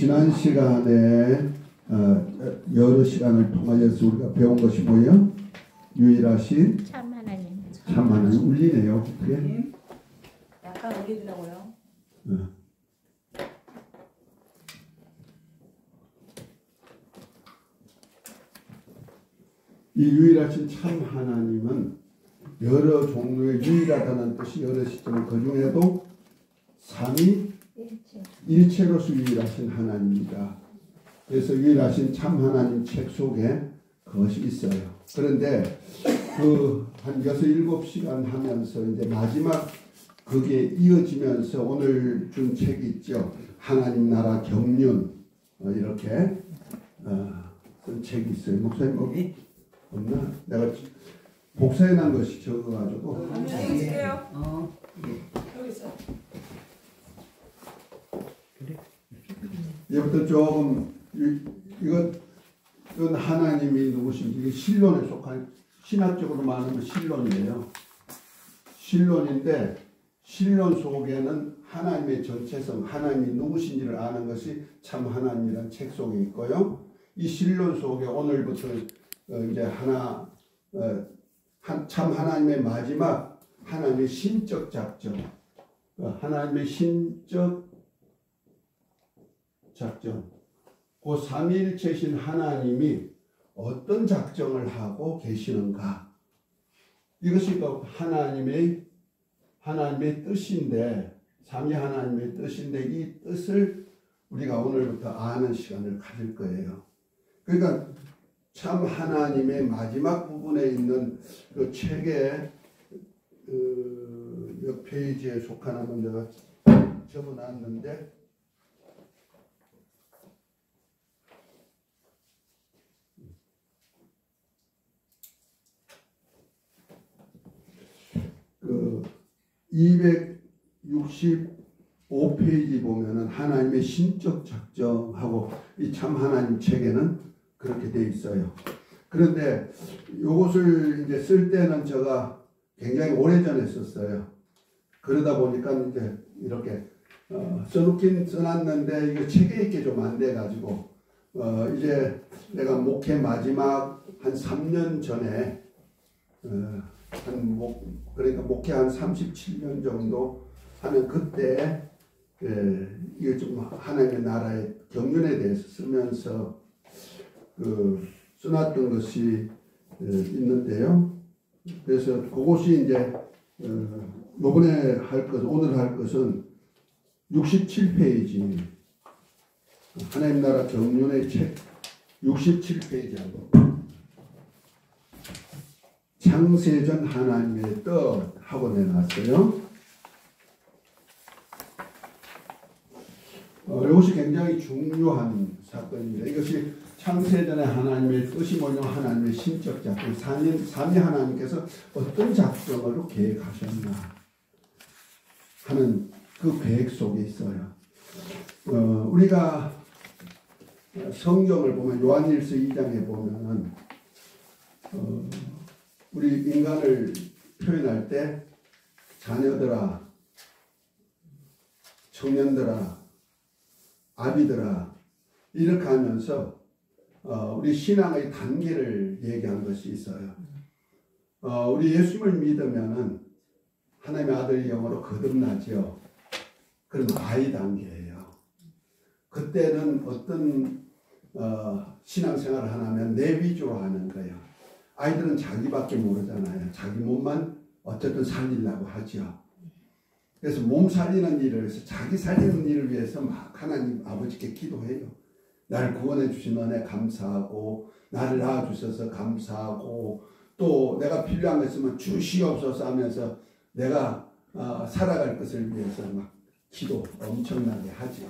지난 시간에 여러 시간을 통하여서 우리가 배운 것이 뭐예요? 유일하신 참 하나님. 참 하나님. 울리네요. 어떻게? 약간 올리더라고요. 이 유일하신 참 하나님은 여러 종류의 유일하다는 뜻이 여러 시점 그 중에도 삼위일체로서 유일하신 하나님입니다. 그래서 유일하신 참 하나님 책 속에 그것이 있어요. 그런데 그 한 6-7시간 하면서 이제 마지막 그게 이어지면서 오늘 준 책이 있죠. 하나님 나라 경륜 이렇게 쓴 책이 있어요. 목사님 거기 없나? 내가 복사해 놓은 것이 적어가지고. 여기 있어요. 여기 있어. 이제부터 조금 이건 하나님이 누구신지 이게 신론에 속한 신학적으로 말하면 신론이에요. 신론인데 신론 속에는 하나님의 전체성, 하나님이 누구신지를 아는 것이 참 하나님이라는 책 속에 있고요. 이 신론 속에 오늘부터 이제 참 하나님의 마지막 하나님의 신적 작전, 하나님의 신적 작전, 그 삼위일체신 하나님이 어떤 작정을 하고 계시는가? 이것이 그 하나님의 뜻인데, 삼위 하나님의 뜻인데 이 뜻을 우리가 오늘부터 아는 시간을 가질 거예요. 그러니까 참 하나님의 마지막 부분에 있는 그 책의 몇 페이지에 속하나면 내가 적어놨는데 그 265페이지 보면은 하나님의 신적 작정하고 이 참 하나님 책에는 그렇게 돼 있어요. 그런데 이것을 이제 쓸 때는 제가 굉장히 오래전에 썼어요. 그러다 보니까 이제 이렇게 써놓긴 써놨는데 이거 책에 있게 좀 안 돼가지고 이제 내가 목회 마지막 한 3년 전에 그러니까 목회 한 37년 정도 하는 그때 이거 좀 하나님의 나라의 경륜에 대해서 쓰면서 써놨던 것이 있는데요. 그래서 그것이 이제 요번에 할 것은 오늘 할 것은 67페이지 하나님 나라 경륜의 책 67페이지하고 창세전 하나님의 뜻 하고 내놨어요. 이것이 굉장히 중요한 사건입니다. 이것이 창세전에 하나님의 뜻이 뭐냐, 하나님의 신적 작전, 삼위 하나님께서 어떤 작정으로 계획하셨나 하는 그 계획 속에 있어요. 우리가 성경을 보면 요한일서 2장에 보면은 우리 인간을 표현할 때 자녀들아, 청년들아, 아비들아 이렇게 하면서 우리 신앙의 단계를 얘기한 것이 있어요. 우리 예수님을 믿으면은 하나님의 아들의 영으로 거듭나죠. 그런 아이 단계예요. 그때는 어떤 신앙생활을 하냐면 내 위주로 하는 거예요. 아이들은 자기밖에 모르잖아요. 자기 몸만 어쨌든 살리려고 하죠. 그래서 몸 살리는 일을 해서 자기 살리는 일을 위해서 막 하나님 아버지께 기도해요. 나를 구원해 주신 은혜 감사하고 나를 낳아주셔서 감사하고 또 내가 필요한 거 있으면 주시옵소서 하면서 내가 살아갈 것을 위해서 막 기도 엄청나게 하죠.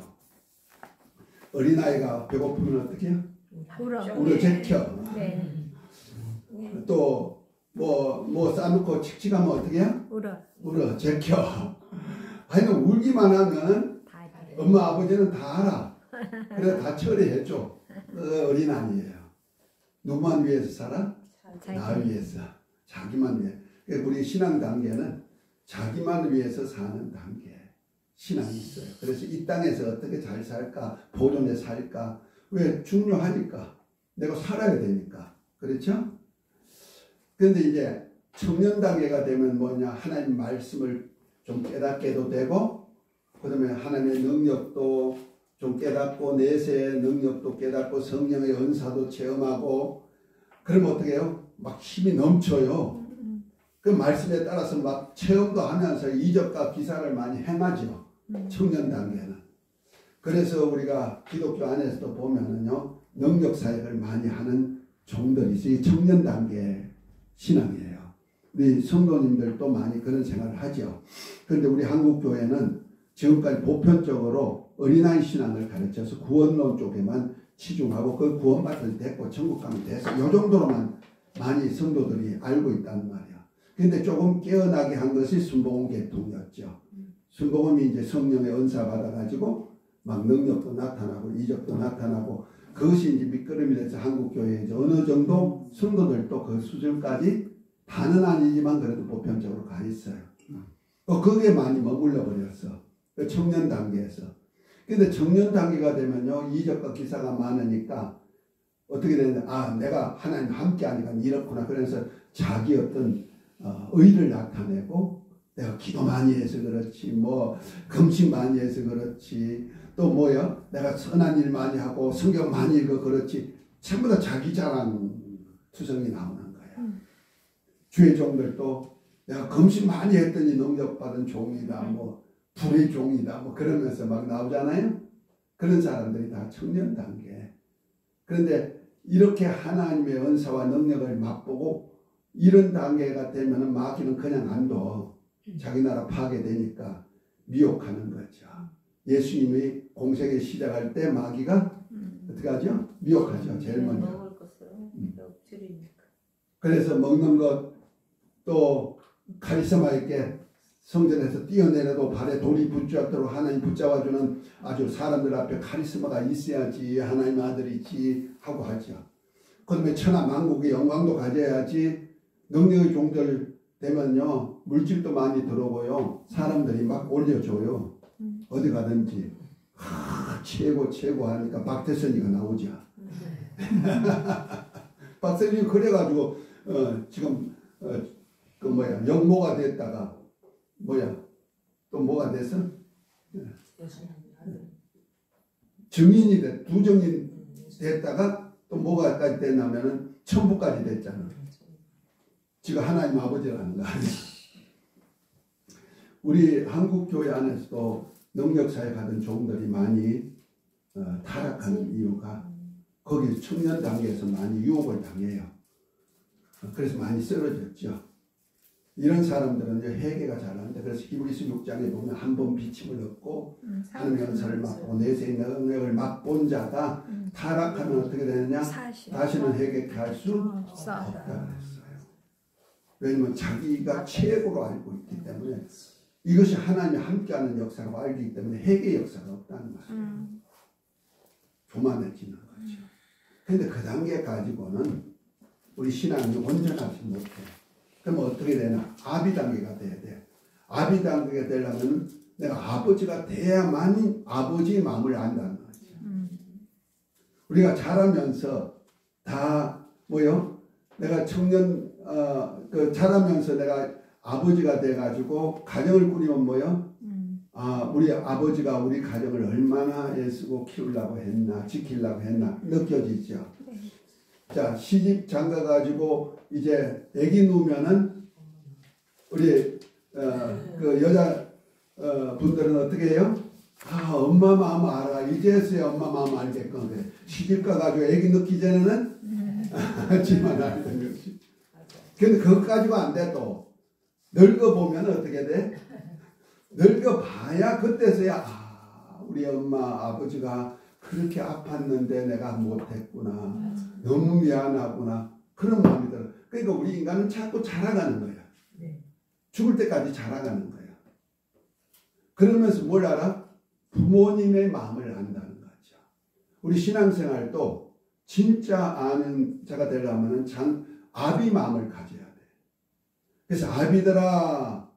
어린아이가 배고프면 어떻게 해요? 울어 제켜. 네. 또 뭐 싸놓고 칙칙하면 어떻게 해요? 울어 제켜. 하여튼 울기만 하면 엄마 아버지는 다 알아. 그래 다 처리해줘. 어린아이예요. 누구만 위해서 살아? 나 위해서. 자기만 위해. 그러니까 우리 신앙 단계는 자기만 위해서 사는 단계. 신앙이 있어요. 그래서 이 땅에서 어떻게 잘 살까, 보존해 살까. 왜? 중요하니까. 내가 살아야 되니까. 그렇죠? 그런데 이제 청년 단계가 되면 뭐냐, 하나님 말씀을 좀 깨닫게도 되고, 그 다음에 하나님의 능력도 좀 깨닫고, 내세의 능력도 깨닫고, 성령의 은사도 체험하고, 그러면 어떻게 해요? 막 힘이 넘쳐요. 그 말씀에 따라서 막 체험도 하면서 이적과 기사를 많이 행하죠. 청년 단계는. 그래서 우리가 기독교 안에서도 보면은요, 능력 사역을 많이 하는 종들이 있어요. 이 청년 단계 신앙이에요. 우리 성도님들도 많이 그런 생각을 하죠. 그런데 우리 한국 교회는 지금까지 보편적으로 어린아이 신앙을 가르쳐서 구원론 쪽에만 치중하고, 그 구원받을 때 됐고 천국 가면 돼서 이 정도로만 많이 성도들이 알고 있다는 말이에요. 근데 조금 깨어나게 한 것이 순복음 계통이었죠. 순복음이 이제 성령의 은사 받아가지고 막 능력도 나타나고 이적도 나타나고, 그것이 이제 밑거름이 돼서 한국 교회에 이제 어느 정도 성도들도 그 수준까지 다는 아니지만 그래도 보편적으로 가 있어요. 거기에 많이 머물러 버렸어. 그 청년 단계에서. 근데 청년 단계가 되면요, 이적과 기사가 많으니까 어떻게 되는데, 아, 내가 하나님 함께 하니까 이렇구나. 그래서 자기 어떤 의를 나타내고, 내가 기도 많이 해서 그렇지, 뭐 금식 많이 해서 그렇지, 또 뭐야, 내가 선한 일 많이 하고 성경 많이 읽어 그렇지, 전부 다 자기 자랑 투성이 나오는 거야. 주의 종들도 내가 금식 많이 했더니 능력받은 종이다, 뭐 불의 종이다, 뭐 그러면서 막 나오잖아요. 그런 사람들이 다 청년 단계. 그런데 이렇게 하나님의 은사와 능력을 맛보고 이런 단계가 되면은 마귀는 그냥 안 둬. 자기 나라 파괴되니까 미혹하는 거죠. 예수님이 공생에 시작할 때 마귀가 어떻게 하죠? 미혹하죠. 제일 먼저. 먹을 것을 엎드리니까. 그래서 먹는 것, 또 카리스마 있게 성전에서 뛰어내려도 발에 돌이 붙잡도록 하나님 붙잡아주는 아주 사람들 앞에 카리스마가 있어야지 하나님 아들이지 하고 하죠. 그 다음에 천하 만국의 영광도 가져야지. 능력의 종들 되면요, 물질도 많이 들어오고요, 사람들이 막 올려줘요. 어디 가든지. 최고 하니까 박태선이가 나오죠. 박태선이 그래가지고 지금 그 뭐야, 영모가 됐다가 또 뭐가 됐어? 증인이 두 증인 됐다가 또 뭐가까지 됐냐면은 천부까지 됐잖아. 지금 하나님 아버지라는 거 아니야. 우리 한국 교회 안에서도 능력 사역하던 종들이 많이 타락한 이유가 거기 청년 단계에서 많이 유혹을 당해요. 그래서 많이 쓰러졌죠. 이런 사람들은 회개가 잘 안 돼. 그래서 히브리서 6장에 보면 한 번 비침을 얻고 하나님의 은사를 맛보고 내세의 능력을 맛본 자가 타락하면 어떻게 되느냐? 다시는 회개할 수 없다 그랬어요. 왜냐하면 자기가 최고로 알고 있기 때문에, 이것이 하나님이 함께하는 역사라고 알기 때문에 회개의 역사가 없다는 말이에요. 교만해지는 거죠. 그런데 그 단계 가지고는 우리 신앙이 온전하지 못해. 그럼 어떻게 되나? 아비 단계가 돼야 돼. 아비 단계가 되려면 내가 아버지가 돼야만 아버지의 마음을 안다는 거죠. 우리가 자라면서 다 뭐요? 내가 청년 자라면서 내가 아버지가 돼가지고 가정을 꾸리면 뭐요? 우리 아버지가 우리 가정을 얼마나 애쓰고 키우려고 했나, 지키려고 했나 느껴지죠. 자, 시집 장가가지고 이제 애기 누우면은 우리 그 여자 분들은 어떻게 해요? 엄마 마음 알아. 이제서야 엄마 마음 알겠건 그래. 시집 가가지고 애기 낳기 전에는 하지만 알던 것이. 근데 그것 가지고 안 돼. 또 늙어보면 어떻게 돼? 늙어봐야 그때서야 우리 엄마 아버지가 그렇게 아팠는데 내가 못했구나. 너무 미안하구나. 그런 마음이 들어. 그러니까 우리 인간은 자꾸 자라가는 거야. 죽을 때까지 자라가는 거야. 그러면서 뭘 알아? 부모님의 마음을 안다는 거죠. 우리 신앙생활도 진짜 아는 자가 되려면 아비 마음을 가져야 돼. 그래서 아비들아,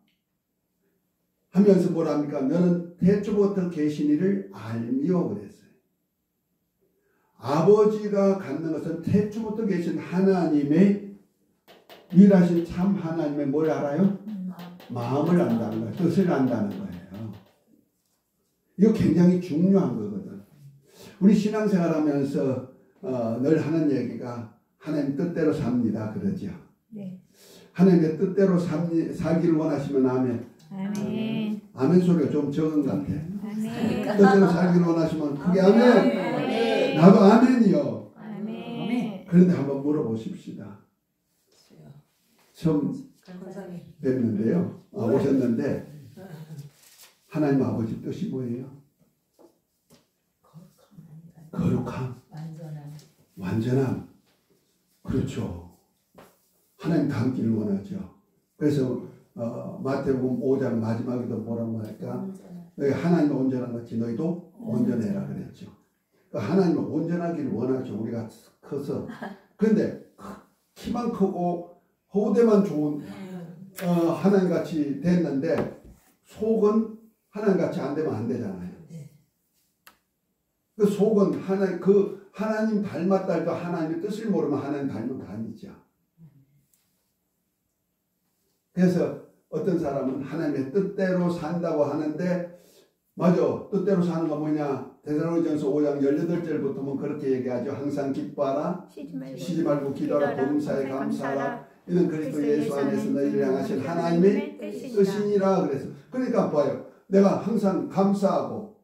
하면서 뭐랍니까? 너는 태초부터 계신 이를 알미오 그랬어요. 아버지가 갖는 것은 태초부터 계신 하나님의 유일하신 참 하나님의 뭘 알아요? 마음을 안다는 거예요. 뜻을 안다는 거예요. 이거 굉장히 중요한 거거든. 우리 신앙생활하면서 늘 하는 얘기가 하나님 뜻대로 삽니다 그러죠. 네. 하나님의 뜻대로 살기를 원하시면 아멘. 아멘. 아멘 소리가 좀 적은 것 같아. 아멘. 뜻대로 살기를 원하시면 그게 아멘. 아멘. 나도 아멘이요. 아멘. 그런데 한번 물어보십시다. 처음 뵙는데요. 오셨는데 하나님 아버지 뜻이 뭐예요? 거룩함. 완전함. 그렇죠. 하나님 닮기를 원하죠. 그래서 마태복음 5장 마지막에도 뭐라고 할까? 너희 하나님 온전한 같이 너희도 온전해라 그랬죠. 하나님은 온전하기를 원하죠. 우리가 커서. 그런데 키만 크고 호대만 좋은 하나님 같이 됐는데 속은 하나님 같이 안 되면 안 되잖아요. 그 속은 하나님 닮았다 해도 하나님의 뜻을 모르면 하나님 닮은 거 아니죠. 그래서 어떤 사람은 하나님의 뜻대로 산다고 하는데 맞아. 뜻대로 사는 거 뭐냐? 데살로니가전서 5장 18절부터는 그렇게 얘기하죠. 항상 기뻐하라. 쉬지 말고 기도하라. 범사에 감사하라. 이는 그리스도 예수 안에서 너희를 향하신 하나님의 뜻이니라 그래서. 그러니까 봐요. 내가 항상 감사하고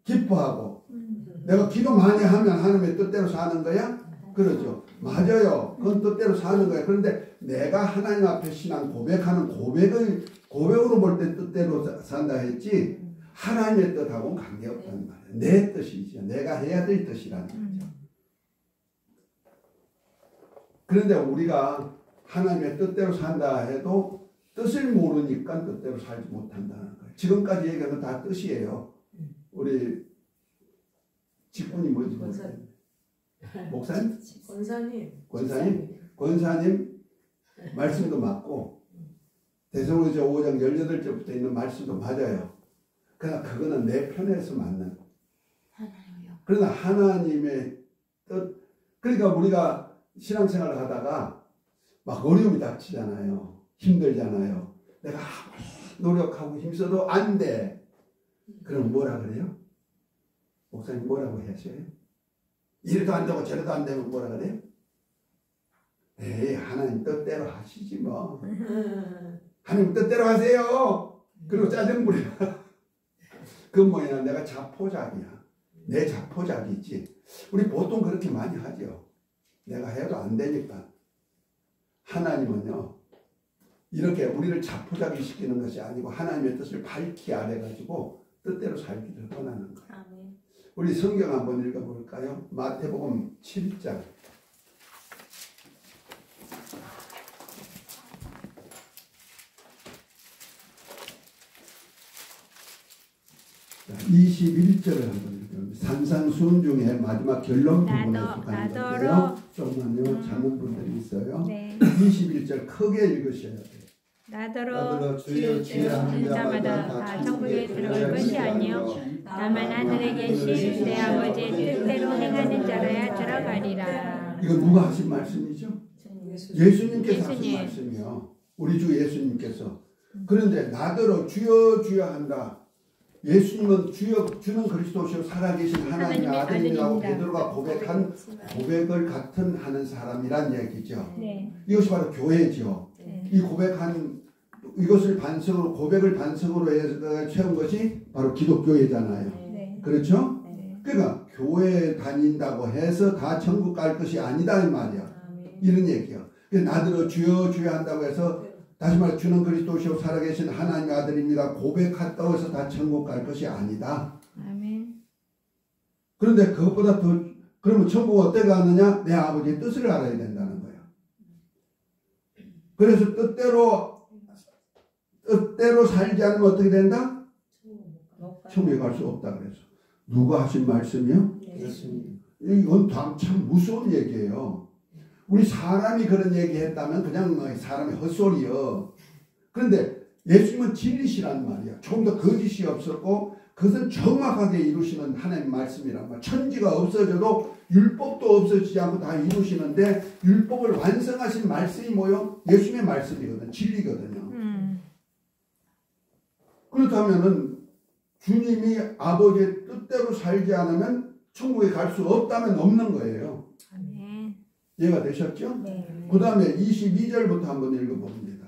기뻐하고 내가 기도 많이 하면 하나님의 뜻대로 사는 거야? 그러죠. 맞아요. 그건 뜻대로 사는 거야. 그런데 내가 하나님 앞에 신앙 고백하는 고백으로 볼 때 뜻대로 산다 했지 하나님의 뜻하고는 관계없다는 말이에요. 내 뜻이죠. 내가 해야 될 뜻이라는 거죠. 그런데 우리가 하나님의 뜻대로 산다 해도 뜻을 모르니까 뜻대로 살지 못한다는 거예요. 지금까지 얘기한 건 다 뜻이에요. 우리 직분이 뭐지? 목사님? 권사님 말씀도 맞고 데살로니가서 5장 18절부터 있는 말씀도 맞아요. 그러나 그거는 내 편에서 맞는. 그러나 하나님의 뜻. 그러니까 우리가 신앙생활을 하다가 막 어려움이 닥치잖아요. 힘들잖아요. 내가 노력하고 힘써도 안 돼. 그럼 뭐라 그래요? 목사님 뭐라고 하셔요? 이래도 안 되고 저래도 안 되면 뭐라 그래요? 에이 하나님 뜻대로 하시지 뭐. 하나님 뜻대로 하세요. 그리고 짜증 부려. 그건 뭐냐? 내가 자포자기야. 내 자포자기지. 우리 보통 그렇게 많이 하죠. 내가 해도 안 되니까. 하나님은요. 이렇게 우리를 자포자기 시키는 것이 아니고 하나님의 뜻을 밝히 알아가지고 뜻대로 살기를 원하는 거예요. 아멘. 우리 성경 한번 읽어볼까요? 마태복음 7장 21절을 한번 읽어봅니다. 산상수훈 중에 마지막 결론 부분에 속하는 건데요. 조금만요. 찾는 분들이 있어요. 네. 21절 크게 읽으셔야 돼요. 나더러 주여 주여 하는 자마다 다 천국에 들어갈 것이 아니요 다만 하늘에 계신 내 아버지의 뜻대로 행하는 자라야 들어가리라. 이거 누가 하신 말씀이죠? 예수님께서 하신 말씀이요. 우리 주 예수님께서. 그런데 나더러 주여 주여 한다. 예수님은 주는 그리스도시요 살아계신 하나님의 아들이라고 베드로가 고백한 고백을 같은 하는 사람이란 얘기죠. 네. 이것이 바로 교회죠. 네. 이 고백한 이것을 반성으로 고백을 반성으로 해서 채운 것이 바로 기독교회잖아요. 네. 그렇죠? 네. 그러니까 교회 다닌다고 해서 다 천국 갈 것이 아니다 이 말이야. 이런 얘기야. 나더러 주여 주여 한다고 해서 다시 말해 주는 그리스도시요 살아계신 하나님의 아들입니다. 고백했다고 해서 다 천국 갈 것이 아니다. 아멘. 그런데 그것보다 더 그러면 천국 어떻게 가느냐? 내 아버지의 뜻을 알아야 된다는 거예요. 그래서 뜻대로 살지 않으면 어떻게 된다? 천국에 갈 수 없다 그래서. 누가 하신 말씀이요? 예수님. 이건 참 무서운 얘기예요. 우리 사람이 그런 얘기 했다면 그냥 사람의 헛소리요. 그런데 예수님은 진리시란 말이야. 조금 더 거짓이 없었고 그것은 정확하게 이루시는 하나님 말씀이란 말이야. 천지가 없어져도 율법도 없어지지 않고 다 이루시는데 율법을 완성하신 말씀이 뭐요? 예수님의 말씀이거든. 진리거든요. 그렇다면은 주님이 아버지의 뜻대로 살지 않으면 천국에 갈 수 없다면 없는 거예요. 아멘. 이해가 되셨죠? 네. 그 다음에 22절부터 한번 읽어봅니다.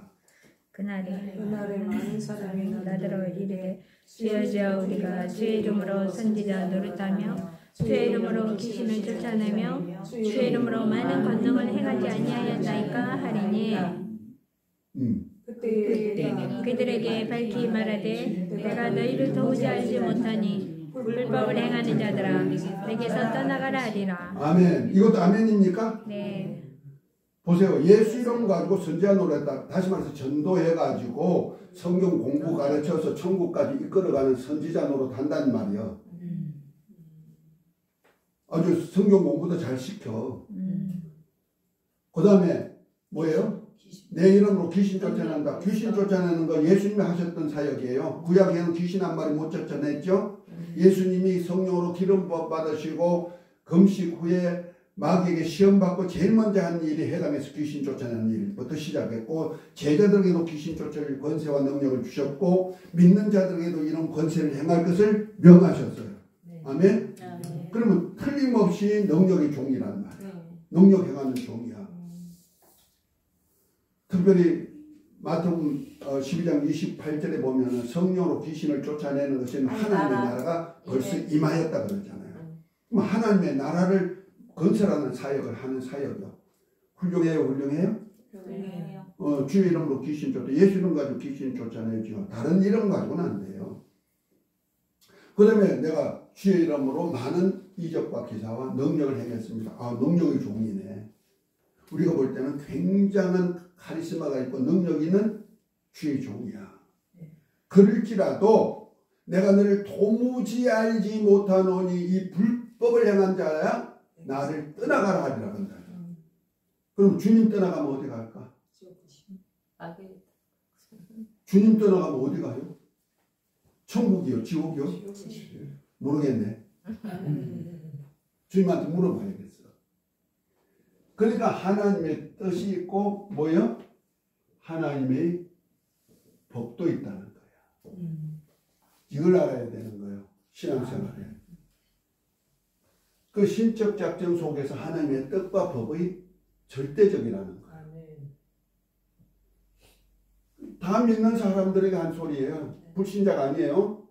그날에 많은 사람이 나더러 이르되 주여 우리가 주의 이름으로 선지자 노릇하며 주의 이름으로 귀신을 쫓아내며 주의 이름으로 많은 권능을 행하지 아니하였나이까 하리니 그때 그들에게 밝히 말하되 내가 너희를 도무지 알지 못하니 불법을 행하는 자들아 내게서 떠나가라 하리라. 아멘. 이것도 아멘입니까? 네. 보세요. 예수 이름 가지고 선지자 노릇했다. 다시 말해서 전도해가지고 성경 공부 가르쳐서 천국까지 이끌어가는 선지자 노릇 한다는 말이야. 아주 성경 공부도 잘 시켜. 그 다음에 뭐예요? 내 이름으로 귀신 쫓아낸다. 귀신 쫓아내는 건 예수님이 하셨던 사역이에요. 구약에는 귀신 한 마리 못 쫓아냈죠. 예수님이 성령으로 기름 받으시고 금식 후에 마귀에게 시험받고 제일 먼저 한 일이 해당해서 귀신 쫓아내는 일부터 시작했고 제자들에게도 귀신 쫓아낼 권세와 능력을 주셨고 믿는 자들에게도 이런 권세를 행할 것을 명하셨어요. 아멘? 그러면 틀림없이 능력의 종이란 말이야. 능력 행하는 종이야. 특별히 마태복음 12장 28절에 보면 성령으로 귀신을 쫓아내는 것은 하나님의 나라가 벌써 임하였다 그러잖아요. 그럼 하나님의 나라를 건설하는 사역을 하는 사역이요. 훌륭해요? 훌륭해요? 훌륭해요. 주의 이름으로 귀신 쫓아 예수 이름 가지고 귀신 쫓아내죠. 다른 이름 가지고는 안 돼요. 그 다음에 내가 주의 이름으로 많은 이적과 기사와 능력을 행했습니다. 아, 능력의 종이네. 우리가 볼 때는 굉장한 카리스마가 있고 능력 있는 주의 종이야. 그럴지라도 내가 너를 도무지 알지 못하노니 이 불법을 행한 자야 나를 떠나가라 하리라 한다. 그럼 주님 떠나가면 어디 갈까? 주님 떠나가면 어디 가요? 천국이요? 지옥이요? 모르겠네. 주님한테 물어봐야겠어. 그러니까 하나님의 뜻이 있고 뭐요? 하나님의 법도 있다는 거야. 이걸 알아야 되는 거예요. 신앙생활에. 그 신적 작전 속에서 하나님의 뜻과 법의 절대적이라는 거예요. 다 믿는 사람들에게 한 소리예요. 불신자가 아니에요.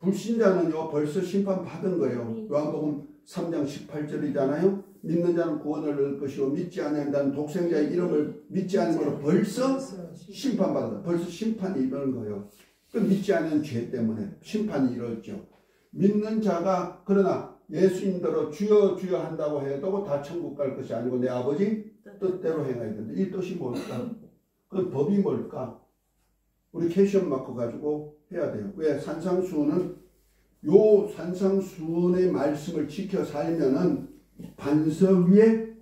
불신자는요 벌써 심판받은 거예요. 요한복음 3장 18절이잖아요. 믿는 자는 구원을 얻을 것이고 믿지 않는 자는 독생자의 이름을 믿지 않으므로 벌써 심판받았다. 벌써 심판이 이런 거예요. 그 믿지 않는 죄 때문에 심판이 이렇죠. 믿는 자가 그러나 예수님대로 주여 주여 한다고 해도 다 천국 갈 것이 아니고 내 아버지 뜻대로 행해야 된다. 이 뜻이 뭘까? 그 법이 뭘까? 우리 캐시엄 마크 가지고 해야 돼요. 왜? 산상수훈은 요 산상수훈의 말씀을 지켜 살면은 반석 위에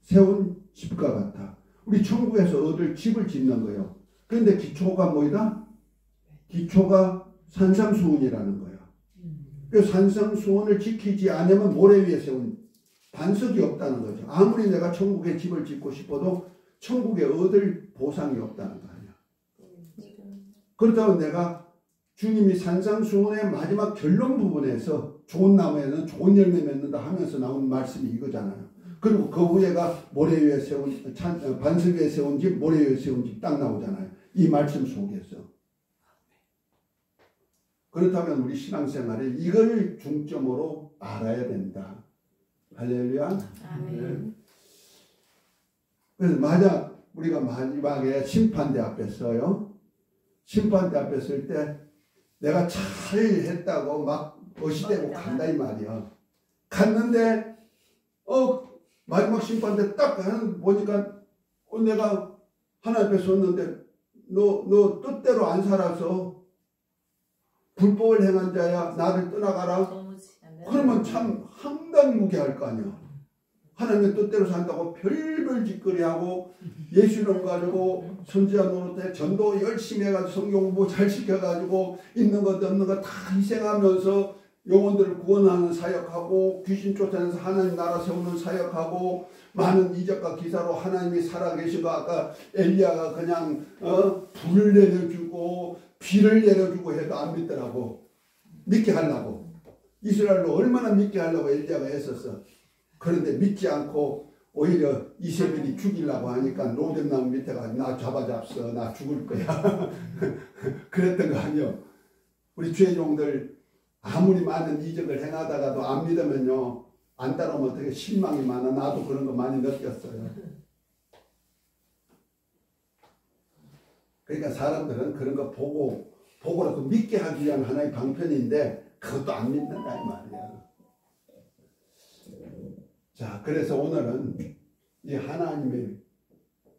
세운 집과 같아. 우리 천국에서 얻을 집을 짓는 거예요. 그런데 기초가 뭐이다? 기초가 산상수훈이라는 거예요. 그 산상수훈을 지키지 않으면 모래 위에 세운 반석이 없다는 거죠. 아무리 내가 천국에 집을 짓고 싶어도 천국에 얻을 보상이 없다는 거 아니야. 그렇다면 내가 주님이 산상수훈의 마지막 결론 부분에서 좋은 나무에는 좋은 열매 맺는다 하면서 나온 말씀이 이거잖아요. 그리고 그 후에가 모래 위에 세운 반석 위에 세운 집, 모래 위에 세운 집 딱 나오잖아요. 이 말씀 속에서. 그렇다면 우리 신앙생활에 이걸 중점으로 알아야 된다. 할렐루야. 아멘. 그래서 만약 우리가 마지막에 심판대 앞에 서요. 심판대 앞에 설 때 내가 잘 했다고 막 어시대고 간다 이 말이야. 갔는데 마지막 심판대 딱 보니까 내가 하나님 앞에 섰는데 너 뜻대로 안 살아서 불법을 행한 자야 나를 떠나가라. 그러면 참 황당무계할 거 아니야. 하나님의 뜻대로 산다고 별별 짓거리하고 예수 이름 가지고 선지자 노릇해 전도 열심히 해가지고 성경 공부 잘 시켜가지고 있는 것 없는 것 다 희생하면서 영혼들을 구원하는 사역하고 귀신 쫓아내서 하나님 나라 세우는 사역하고 많은 이적과 기사로 하나님이 살아계시고 아까 엘리야가 그냥 불을 내려주고 비를 내려주고 해도 안 믿더라고. 믿게 하려고. 이스라엘로 얼마나 믿게 하려고 엘리야가 애썼어. 그런데 믿지 않고 오히려 이세벨이 죽이려고 하니까 로뎀나무 밑에 가서 나 잡았어. 나 죽을 거야. 그랬던 거 아니요. 우리 주의 종들 아무리 많은 이적을 행하다가도 안 믿으면요. 안 따라오면 어떻게 실망이 많아. 나도 그런 거 많이 느꼈어요. 그러니까 사람들은 그런 거 보고라도 믿게 하기 위한 하나의 방편인데 그것도 안 믿는다 이 말이야. 자, 그래서 오늘은 이 하나님의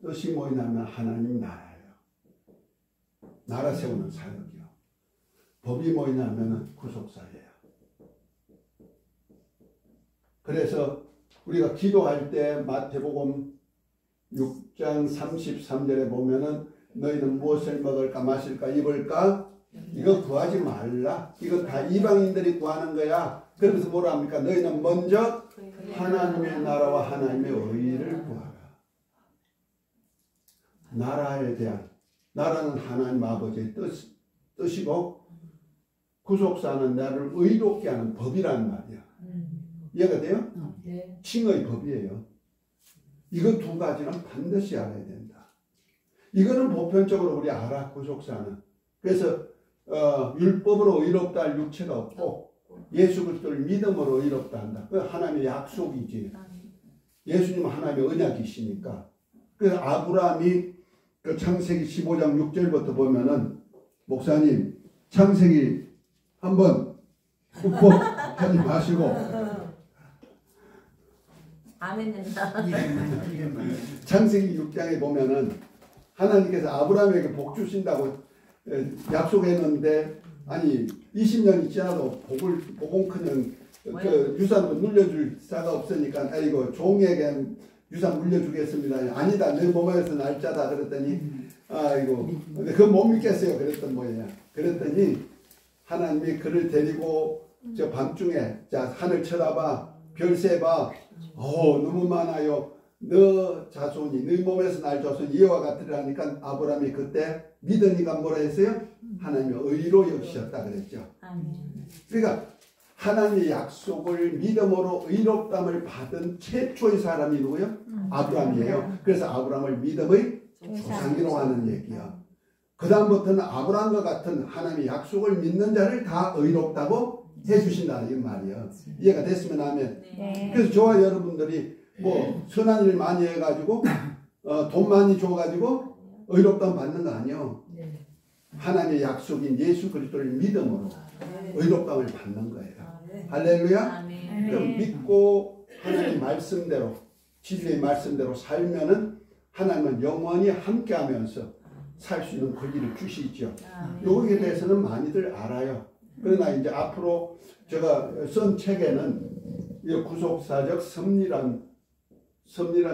뜻이 뭐냐면 하나님 나라예요. 나라 세우는 사역이요. 법이 뭐냐면 구속사예요. 그래서 우리가 기도할 때 마태복음 6장 33절에 보면은 너희는 무엇을 먹을까 마실까 입을까 이거 구하지 말라. 이거 다 이방인들이 구하는 거야. 그래서 뭐라 합니까? 너희는 먼저 하나님의 나라와 하나님의 의를 구하라. 나라에 대한 나라는 하나님 아버지의 뜻이고 구속사는 나를 의롭게 하는 법이란 말이야. 이해가 돼요? 네. 칭의 법이에요. 이거 두 가지는 반드시 알아야 된다. 이거는 보편적으로 우리 알아. 구속사는. 그래서 율법으로 의롭다 할 육체가 없고 예수 그리스도를 믿음으로 의롭다 한다. 그 하나님의 약속이지. 예수님은 하나님의 언약이시니까. 그래서 아브라함이 그 창세기 15장 6절부터 보면은 목사님 창세기 한번 꼭 하지 마시고 아멘입니다. 창세기 6장에 보면은 하나님께서 아브라함에게 복 주신다고 약속했는데 아니 20년이 지나도 복은커녕 그 유산도 물려줄 자가 없으니까 아이고 종에게 유산 물려주겠습니다. 아니다 내 몸에서 날짜다 그랬더니 아이고 그거 못 믿겠어요 그랬던 모양이야. 그랬더니 하나님이 그를 데리고 저 밤중에 자 하늘 쳐다봐 별 세봐 너무 많아요. 너 자손이 네 몸에서 날 자손이 이와 같으라니까 아브라함이 그때 믿으니까 뭐라 했어요? 하나님의 의로 여기셨다 그랬죠. 그러니까 하나님의 약속을 믿음으로 의롭담을 받은 최초의 사람이 누구예요? 아브라함이에요. 그래서 아브라함을 믿음의 조상이라고 하는 얘기야. 그 다음부터는 아브라함과 같은 하나님의 약속을 믿는 자를 다 의롭다고 해주신다는 이 말이에요. 이해가 됐으면 하면. 네. 그래서 저와 여러분들이 뭐 선한 일 많이 해가지고 돈 많이 줘가지고 의롭담 받는 거 아니에요. 하나님의 약속인 예수 그리스도를 믿음으로 의롭담을 받는 거예요. 할렐루야. 그럼 믿고 하나님의 말씀대로 진리의 말씀대로 살면은 하나님은 영원히 함께하면서 살 수 있는 권리를 주시죠. 여기에 대해서는 많이들 알아요. 그러나 이제 앞으로 제가 쓴 책에는 이 구속사적 섭리란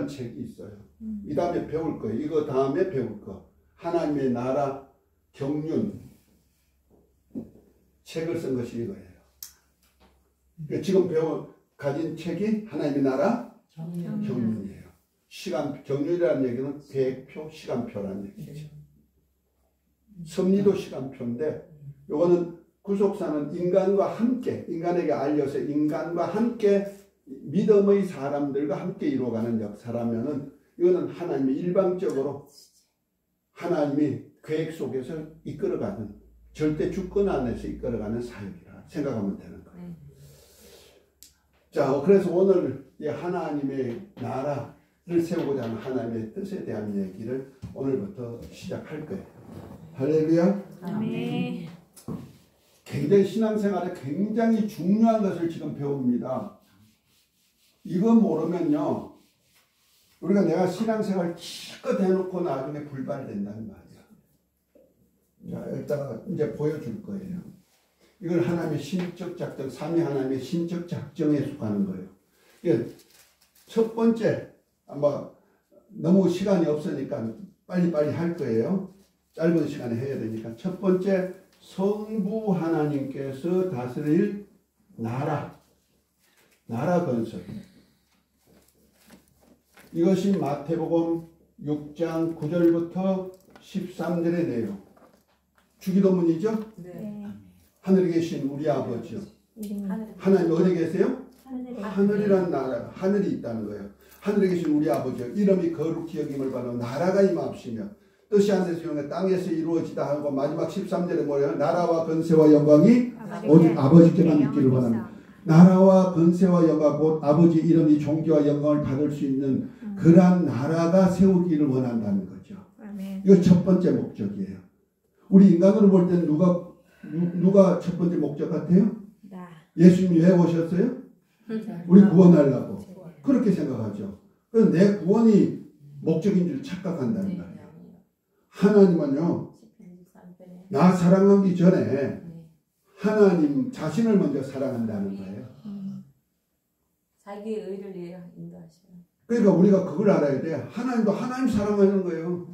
책이 있어요. 이 다음에 배울 거예요. 이거 다음에 배울 거. 하나님의 나라 경륜 책을 쓴 것이 이거예요. 지금 가진 책이 하나님의 나라 경륜이에요. 경륜이라는 얘기는 계획표, 시간표라는 얘기죠. 섭리도 시간표인데 요거는 구속사는 인간과 함께 인간에게 알려서 인간과 함께 믿음의 사람들과 함께 이루어가는 역사라면은 이거는 하나님이 일방적으로 하나님이 계획 속에서 이끌어가는 절대 주권 안에서 이끌어가는 사역이라 생각하면 되는 거예요. 자, 그래서 오늘 이 하나님의 나라를 세우고자 하는 하나님의 뜻에 대한 얘기를 오늘부터 시작할 거예요. 할렐루야. 아멘. 굉장히 신앙생활에 굉장히 중요한 것을 지금 배웁니다. 이거 모르면요 우리가 내가 신앙생활 기껏 해놓고 나중에 불발된다는 말이야. 자, 일단 이제 보여줄 거예요. 이걸 하나님의 신적 작정, 삼위 하나님의 신적 작정에 속하는 거예요. 이게 첫 번째, 아마 너무 시간이 없으니까 빨리빨리 할 거예요. 짧은 시간에 해야 되니까. 첫 번째, 성부 하나님께서 다스릴 나라 건설. 이것이 마태복음 6장 9절부터 13절의 내용. 주기도문이죠? 네. 하늘에 계신 우리 아버지요. 이름이 하나님 어디 계세요? 하늘에 하늘이란 나라, 하늘이 있다는 거예요. 하늘에 계신 우리 아버지요. 이름이 거룩히 여김을 받아 나라가 임하옵시며 뜻이 하늘에서 이루어지는 땅에서 이루어지다 하고 마지막 13절에 뭐예요? 나라와 건세와 영광이 오직 아버지께만 있기를 원합니다. 나라와 건세와 영광 곧 아버지 이름이 존귀와 영광을 받을 수 있는 그러한 나라가 세우기를 원한다는 거죠. 아멘. 이거 첫 번째 목적이에요. 우리 인간으로 볼 때는 누가 첫 번째 목적 같아요? 나. 예수님이 왜 오셨어요? 우리 구원하려고. 그렇게 생각하죠. 그래서 내 구원이 목적인 줄 착각한다는 말이에요. 하나님은요, 나 사랑하기 전에 하나님 자신을 먼저 사랑한다는 거예요. 자기의 의를 위해 인도하시는. 그러니까 우리가 그걸 알아야 돼. 하나님도 하나님 사랑하는 거예요.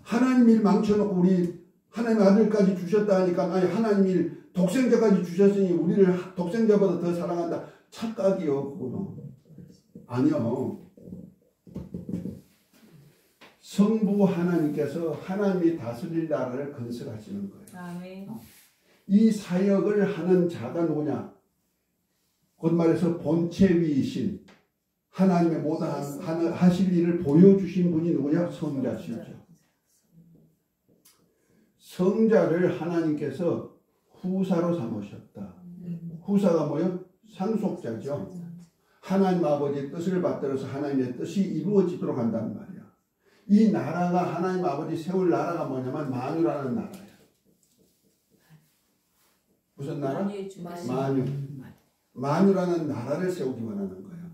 하나님 일 망쳐놓고 우리 하나님 아들까지 주셨다 하니까 아니 하나님 일 독생자까지 주셨으니 우리를 독생자보다 더 사랑한다. 착각이요. 그거는. 아니요. 성부 하나님께서 하나님이 다스릴 나라를 건설하시는 거예요. 아멘. 이 사역을 하는 자가 누구냐? 곧 말해서 본체위이신 하나님의 모든 하실 일을 보여주신 분이 누구냐? 성자시죠. 성자를 하나님께서 후사로 삼으셨다. 후사가 뭐예요? 상속자죠. 하나님 아버지의 뜻을 받들어서 하나님의 뜻이 이루어지도록 한다는 말이야. 이 나라가 하나님 아버지 세울 나라가 뭐냐면 만유라는 나라예요. 무슨 나라? 만유. 만유라는 나라를 세우기 원하는 거예요.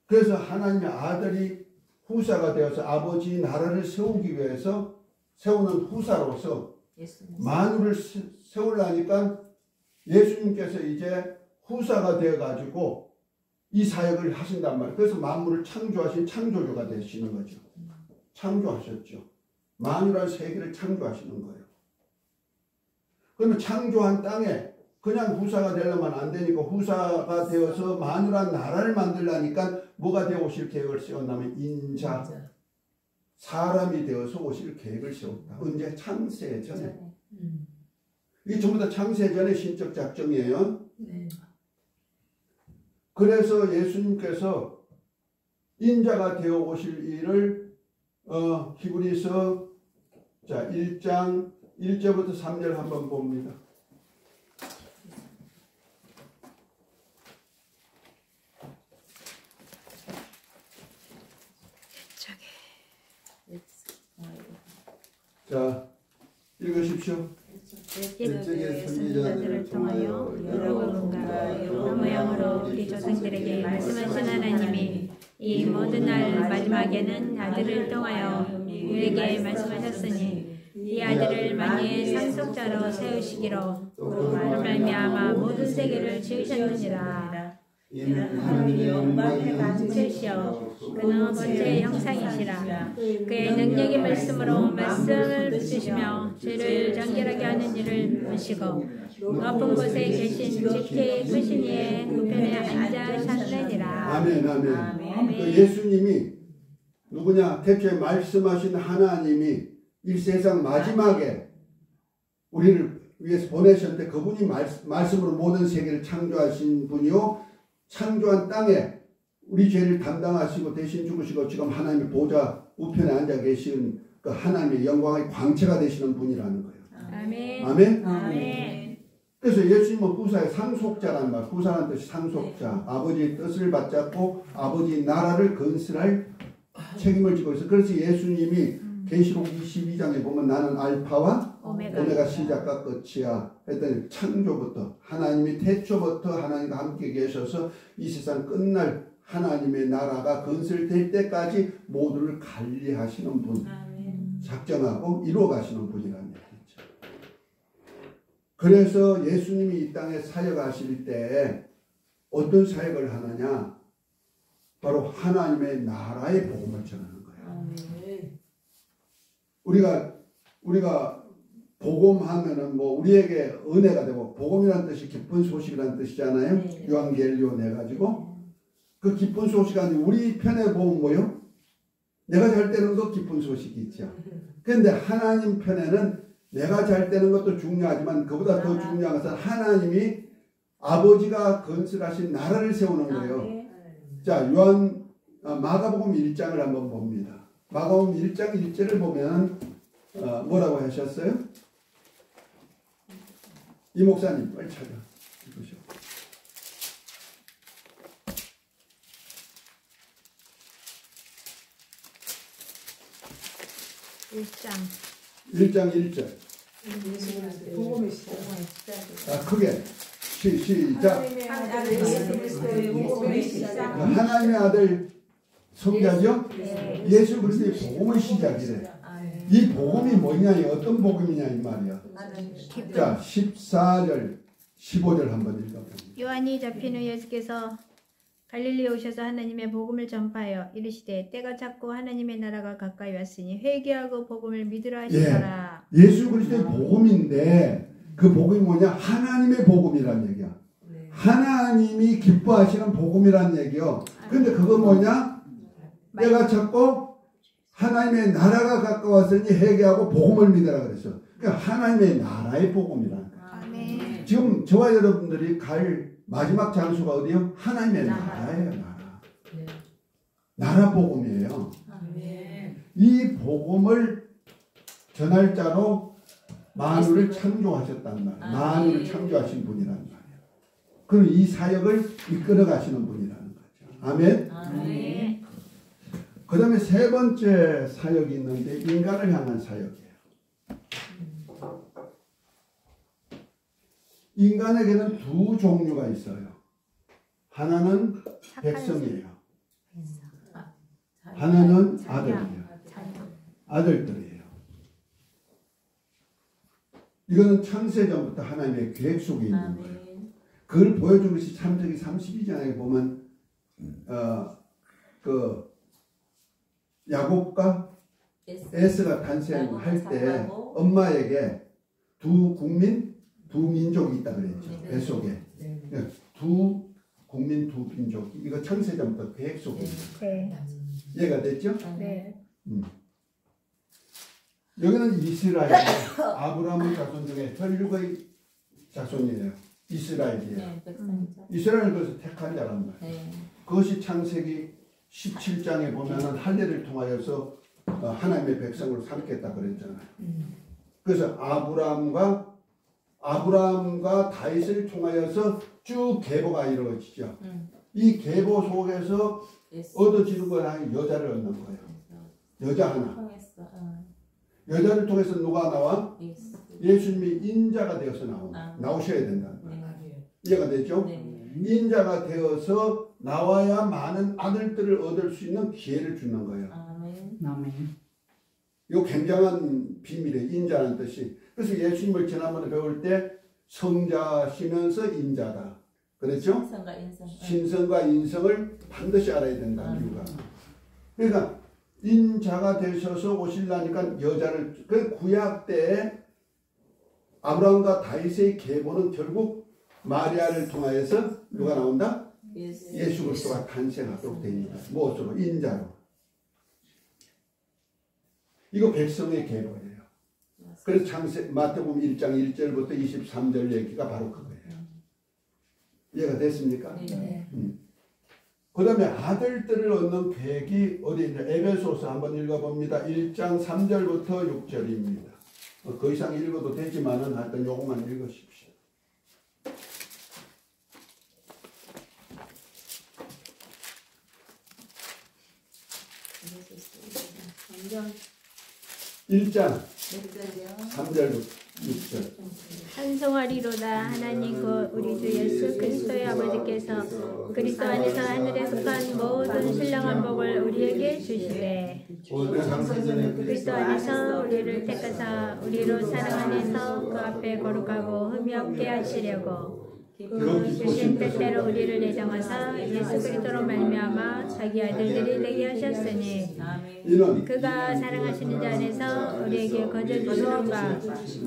그래서 하나님의 아들이 후사가 되어서 아버지 나라를 세우기 위해서 세우는 후사로서 만유를 세우려니까 예수님께서 이제 후사가 되어가지고 이 사역을 하신단 말이에요. 그래서 만물을 창조하신 창조주가 되시는 거죠. 창조하셨죠. 만유라는 세계를 창조하시는 거예요. 그러면 창조한 땅에 그냥 후사가 되려면 안 되니까 후사가 되어서 만유라는 나라를 만들려니까 뭐가 되어 오실 계획을 세웠냐면 인자, 사람이 되어서 오실 계획을 세웠다. 언제? 창세 전에. 이게 전부 다 창세 전의 신적 작정이에요. 그래서 예수님께서 인자가 되어 오실 일을 히브리서 1장 1절부터 3절 한번 봅니다. 자, 읽으십시오. 옛적의 선지자들을 통하여 여러분과 여러 모양으로 우리 조상들에게 말씀하신 하나님이 이 모든 날 마지막에는 아들을 통하여 우리에게 말씀하셨으니 이 아들을 만유의 상속자로 세우시기로 또 말미암아 모든 세계를 지으셨느니라. 이는 하나님의 영광의 반체시여 그는 본체의 형상이시라. 그의 능력의 말씀으로 말씀을 붙이시며 죄를 정결하게 하는 일을 하시고 높은 곳에 계신 지혜의 크신 이의 우편에 앉으셨느니라. 아멘, 아멘. 그 예수님이 누구냐? 태초에 말씀하신 하나님이 이 세상 마지막에 우리를 위해서 보내셨는데 그분이 말씀으로 모든 세계를 창조하신 분이요. 창조한 땅에 우리 죄를 담당하시고 대신 죽으시고 지금 하나님의 보좌 우편에 앉아 계신 그 하나님의 영광의 광채가 되시는 분이라는 거예요. 아멘. 아멘? 아멘. 그래서 예수님은 후사의 상속자라는 말, 후사라는 뜻이 상속자, 아버지의 뜻을 받잡고 아버지의 나라를 건설할 책임을 지고 있어요. 그래서 예수님이 계시록 22장에 보면 나는 알파와 오메가 시작과 끝이야 했더니 창조부터 하나님이 태초부터 하나님과 함께 계셔서 이 세상 끝날 하나님의 나라가 건설될 때까지 모두를 관리하시는 분, 작정하고 이루어가시는 분이라는 얘기죠. 그래서 예수님이 이 땅에 사역하실 때 어떤 사역을 하느냐? 바로 하나님의 나라의 복음을 전하는 거예요. 우리가 복음하면은 뭐 우리에게 은혜가 되고, 복음이라는 뜻이 기쁜 소식이라는 뜻이잖아요. 네. 유앙겔리온 해가지고 그 기쁜 소식 아니 우리 편에 보면 뭐요? 내가 잘 되는 거 기쁜 소식이 있죠. 그런데 하나님 편에는 내가 잘 되는 것도 중요하지만 그보다 더 중요한 것은 하나님이 아버지가 건설하신 나라를 세우는 거예요. 자, 마가복음 1장을 한번 봅니다. 마가복음 1장 1절을 보면 뭐라고 하셨어요? 이 목사님 빨리 찾아 읽으시오. 1장 1절. 크게 시작. 하나님의 아들 성자죠? 예수 그리스도의 복음의 시작이래. 이 복음이 뭐냐, 어떤 복음이냐 이 말이야. 자, 14절 15절 한번 읽어봅니다. 요한이 잡힌 후 예수께서 갈릴리에 오셔서 하나님의 복음을 전파하여 이르시되 때가 찼고 하나님의 나라가 가까이 왔으니 회개하고 복음을 믿으라 하시더라. 예수 그리스도의 복음인데 그 복음이 뭐냐? 하나님의 복음이란 얘기야. 하나님이 기뻐하시는 복음이란 얘기요. 근데 그건 뭐냐? 때가 찼고 하나님의 나라가 가까웠으니 회개하고 복음을 믿으라 그랬어. 그러니까 하나님의 나라의 복음이라는 거야. 지금 저와 여러분들이 갈 마지막 장소가 어디요? 하나님의 나라예요. 나라. 나라 복음이에요. 이 복음을 전할 자로 만물을 창조하셨단 말이에요. 만물을 창조하신 분이란 말이에요. 그럼 이 사역을 이끌어 가시는 분이라는 거죠. 아멘. 그 다음에 세 번째 사역이 있는데 인간을 향한 사역이에요. 인간에게는 두 종류가 있어요. 하나는 백성이에요. 하나는 아들이에요. 아들들이에요. 이거는 창세전부터 하나님의 계획 속에 있는 거예요. 그걸 보여준 것이 창세기 32장에 보면 그 야곱과 에스가 탄생할 때 엄마에게 두 국민, 두 민족이 있다 그랬죠. 뱃속에. 두 국민, 두 민족. 이거 창세전부터 계획 속에 있는 거예요. 이해가 됐죠? 네. 여기는 이스라엘, 아브라함의 자손 중에 혈육의 자손이에요. 이스라엘이에요. 이스라엘을 그래서 택한 자란 말이에요. 그것이 창세기 17장에 보면은 할례를 통하여서 하나님의 백성을 삼겠다 그랬잖아요. 그래서 아브라함과 다윗을 통하여서 쭉 계보가 이루어지죠. 이 계보 속에서 얻어지는 건 여자를 얻는 거예요. 여자 하나. 여자를 통해서 누가 나와? 예수님이 인자가 되어서 나오셔야 된다는 거예요. 이해가 됐죠? 인자가 되어서 나와야 많은 아들들을 얻을 수 있는 기회를 주는 거예요. 이거 굉장한 비밀이에요. 인자라는 뜻이. 그래서 예수님을 지난번에 배울 때 성자시면서 인자다. 그랬죠? 신성과 인성을 반드시 알아야 된다는 이유가. 그러니까 인자가 되셔서 오시려니까 여자를, 그 구약 때 아브라함과 다윗의 계보는 결국 마리아를 통하여서 누가 나온다? 예수 그리스도가 탄생하도록 되니까. 무엇으로? 인자로. 이거 백성의 계보예요. 그래서 마태복음 1장 1절부터 23절 얘기가 바로 그거예요. 이해가 됐습니까? 그 다음에 아들들을 얻는 계획이 어디 있냐? 에베소서 한번 읽어봅니다. 1장 3절부터 6절입니다. 그 이상 읽어도 되지만은 하여튼 요것만 읽으십시오. (1장) 3절부터 6절. 찬송하리로다. 하나님 곧 우리 주 예수 그리스도의 아버지께서 그리스도 안에서 하늘에 속한 모든 신령한 복을 우리에게 주시되 그리스도 안에서 우리를 택하사 우리로 사랑 안에서 그 앞에 거룩하고 흠이 없게 하시려고 그 기쁘신 뜻대로 우리를 예정하사 예수 그리스도로 말미암아 자기 아들들이 되게 하셨으니 이는 그가 사랑하시는 자 안에서 우리에게 거저 주시옵가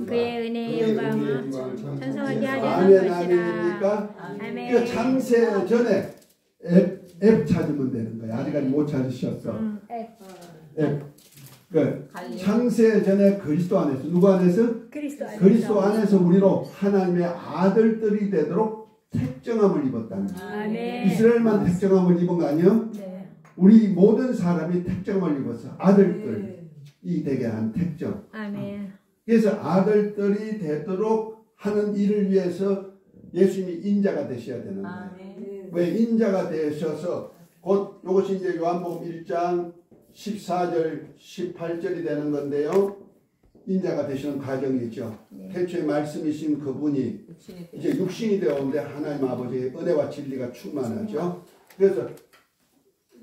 그의 은혜의 영광을 찬송하게 하려는 아멘 것이라. 아멘입니까? 아멘. 그 창세 전에 앱 찾으면 되는 거야. 아직까지 못 찾으셨어. 앱. 그 창세 전에 그리스도 안에서 누구 안에서? 그리스도 안에서 우리로 하나님의 아들들이 되도록 택정함을 입었다는 거예요. 아멘. 이스라엘만 택정함을 입은 거 아니에요? 네. 우리 모든 사람이 택정함을 입었어. 아들들이 되게 한 택정. 아멘. 그래서 아들들이 되도록 하는 일을 위해서 예수님이 인자가 되셔야 되는 거예요. 왜 인자가 되셔서 곧 이것이 이제 요한복음 1장 14절 18절이 되는 건데요. 인자가 되시는 과정이죠. 태초에 말씀이신 그분이 이제 육신이 되었는데 하나님 아버지의 은혜와 진리가 충만하죠. 그래서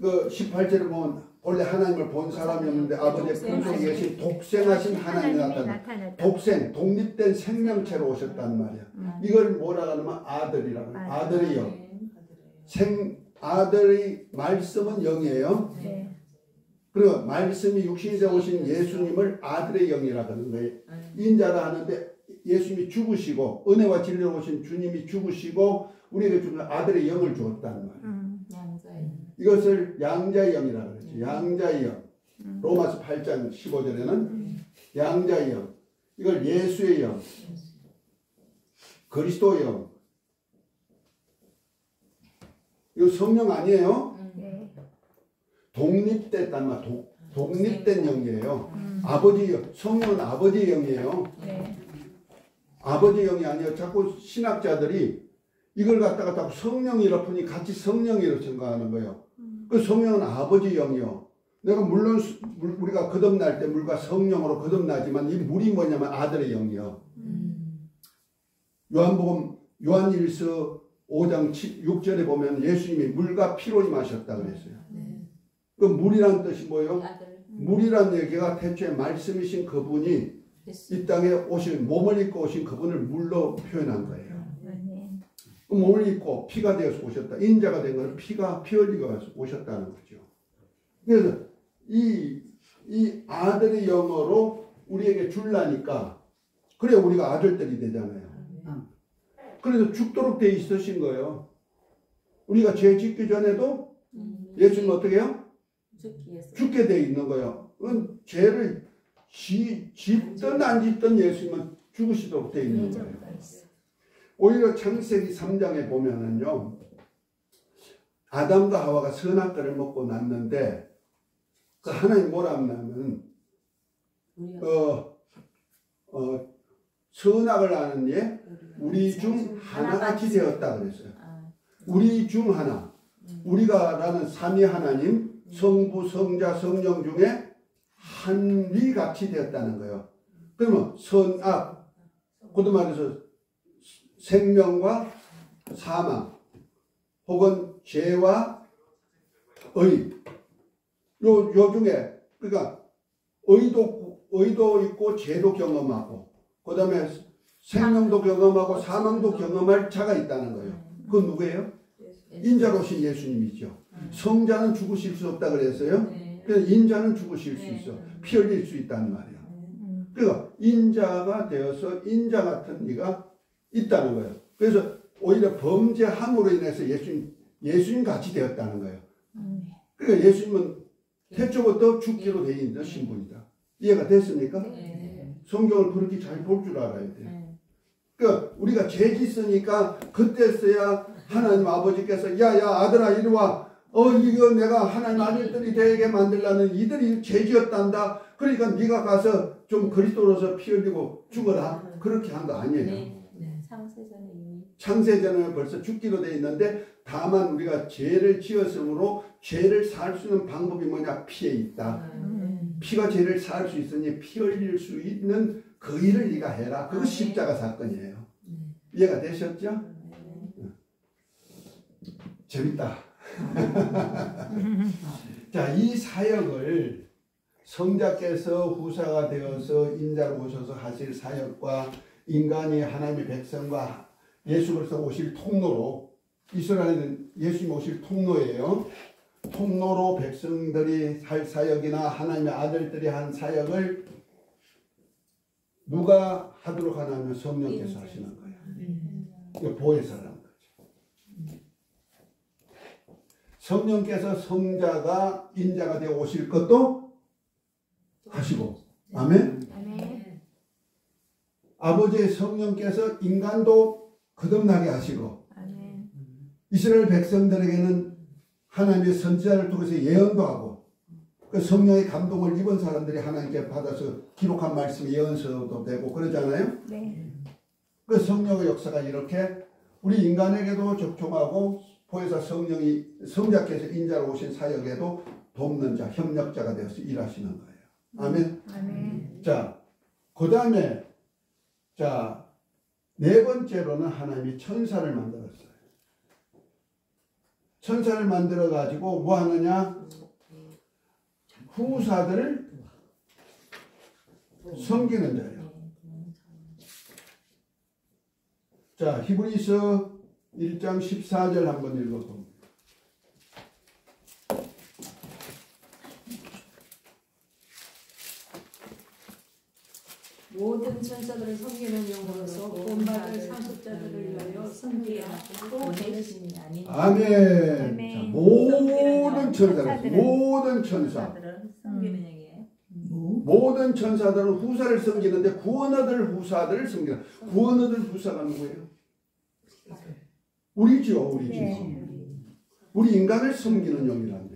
그 18절에 보면 원래 하나님을 본 사람이었는데 아버지의 품속에 계신 독생하신 하나님이 나타나. 독생, 독립된 생명체로 오셨단 말이야. 이걸 뭐라 하냐면 아들이라고. 아들의 영. 아들의 말씀은 영이에요. 네. 그리고 말씀이 육신이 되어 오신 예수님을 아들의 영이라고 하는 거예요. 인자라 하는데 예수님이 죽으시고 은혜와 진리로 오신 주님이 죽으시고 우리에게 주는 아들의 영을 주었다는 말이에요. 이것을 양자의 영이라고 그러죠. 양자의 영. 로마서 8장 15절에는 양자의 영. 이걸 예수의 영. 그리스도의 영. 이거 성령 아니에요? 독립됐단 말, 독립된 영이에요. 아버지 영, 성령은 아버지의 영이에요. 아버지 영이 아니에요. 자꾸 신학자들이 이걸 갖다가 자꾸 성령이라 푸니 같이 성령이라고 생각하는 거예요. 그 성령은 아버지 영이요. 내가 물론 우리가 거듭날 때 물과 성령으로 거듭나지만 이 물이 뭐냐면 아들의 영이요. 요한복음 요한일서 5장 6절에 보면 예수님이 물과 피로 임하셨다 그랬어요. 그 물이란 뜻이 뭐예요? 물이란 얘기가 태초에 말씀이신 그분이 이 땅에 오신 몸을 입고 오신 그분을 물로 표현한 거예요. 그 몸을 입고 피가 되어서 오셨다. 인자가 된 것은 피 흘리고 오셨다는 거죠. 그래서 이 아들의 영어로 우리에게 줄라니까 그래 우리가 아들들이 되잖아요. 그래서 죽도록 돼 있으신 거예요. 우리가 죄 짓기 전에도 예수님은 어떻게 해요? 죽게 돼 있는 거예요. 죄를 짓든 안 짓든 예수님은 죽으시도록 돼 있는 거예요. 오히려 창세기 3장에 보면은요, 아담과 하와가 선악과를 먹고 났는데, 그 하나님 뭐라 하냐면, 선악을 아는 예, 우리 중 하나같이 되었다 그랬어요. 우리 중 하나. 우리가라는 삼위 하나님, 성부, 성자, 성령 중에 한 위같이 되었다는 거예요. 그러면 선악, 그도 말해서 생명과 사망, 혹은 죄와 의, 요 중에, 그러니까 의도 있고 죄도 경험하고, 그 다음에 생명도 경험하고 사망도 경험할 자가 있다는 거예요. 그건 누구예요? 인자로신 예수님이죠. 성자는 죽으실 수 없다 그랬어요. 그래서 인자는 죽으실 수 있어. 피 흘릴 수 있다는 말이야. 그러니까 인자가 되어서 인자 같은 이가 있다는 거예요. 그래서 오히려 범죄함으로 인해서 예수님 같이 되었다는 거예요. 그러니까 예수님은 태초부터 죽기로 되어 있는 신분이다. 이해가 됐습니까? 성경을 그렇게 잘 볼 줄 알아야 돼. 그러니까 우리가 죄 짓으니까 그때서야 하나님 아버지께서 야야 아들아 이리 와. 이거 내가 하나님 아들들이 되게 만들라는 이들이 죄 지었단다. 그러니까 네가 가서 좀 그리스도로서 피 흘리고 죽어라. 그렇게 한 거 아니에요. 창세전에 벌써 죽기로 되어 있는데 다만 우리가 죄를 지었으므로 죄를 살 수 있는 방법이 뭐냐? 피에 있다. 피가 죄를 살 수 있으니 피 흘릴 수 있는 그 일을 네가 해라. 그거 십자가 사건이에요. 이해가 되셨죠? 재밌다. 자, 이 사역을 성자께서 후사가 되어서 인자로 오셔서 하실 사역과 인간이 하나님의 백성과 예수 그리스도 오실 통로로, 이스라엘은 예수님 오실 통로예요. 통로로 백성들이 할 사역이나 하나님의 아들들이 한 사역을 누가 하도록 하냐면 성령께서 하시는 거예요. 이거 보혜사라는 거죠. 성령께서 성자가 인자가 되어 오실 것도 하시고, 아멘. 아멘. 아버지의 성령께서 인간도 거듭나게 하시고, 아멘. 이스라엘 백성들에게는 하나님의 선지자를 통해서 예언도 하고, 그 성령의 감동을 입은 사람들이 하나님께 받아서 기록한 말씀 예언서도 되고 그러잖아요. 네. 그 성령의 역사가 이렇게 우리 인간에게도 적용하고, 보혜사 성령이 성자께서 인자로 오신 사역에도 돕는 자, 협력자가 되어서 일하시는 거예요. 아멘. 아멘. 자, 그 다음에 자, 네 번째로는 하나님이 천사를 만들었어요. 천사를 만들어 가지고 뭐 하느냐? 후사들을 섬기는 자예요. 자, 히브리서 1장 14절 한번 읽어봅니다. 모든 천사들을 섬기는 영으로서 본받을 상속자들을 위하여 섬기게 하고 보내심이 아닌 아멘. 아멘. 자, 모든 천사들, 천사들은 모든 천사, 섬기는 영이에요. 모든 천사들은 후사를 섬기는데 구원 얻을 후사들을 섬기는. 구원 얻을 후사가 누구예요? 우리죠, 우리죠. 네. 우리 인간을 섬기는 영이란데.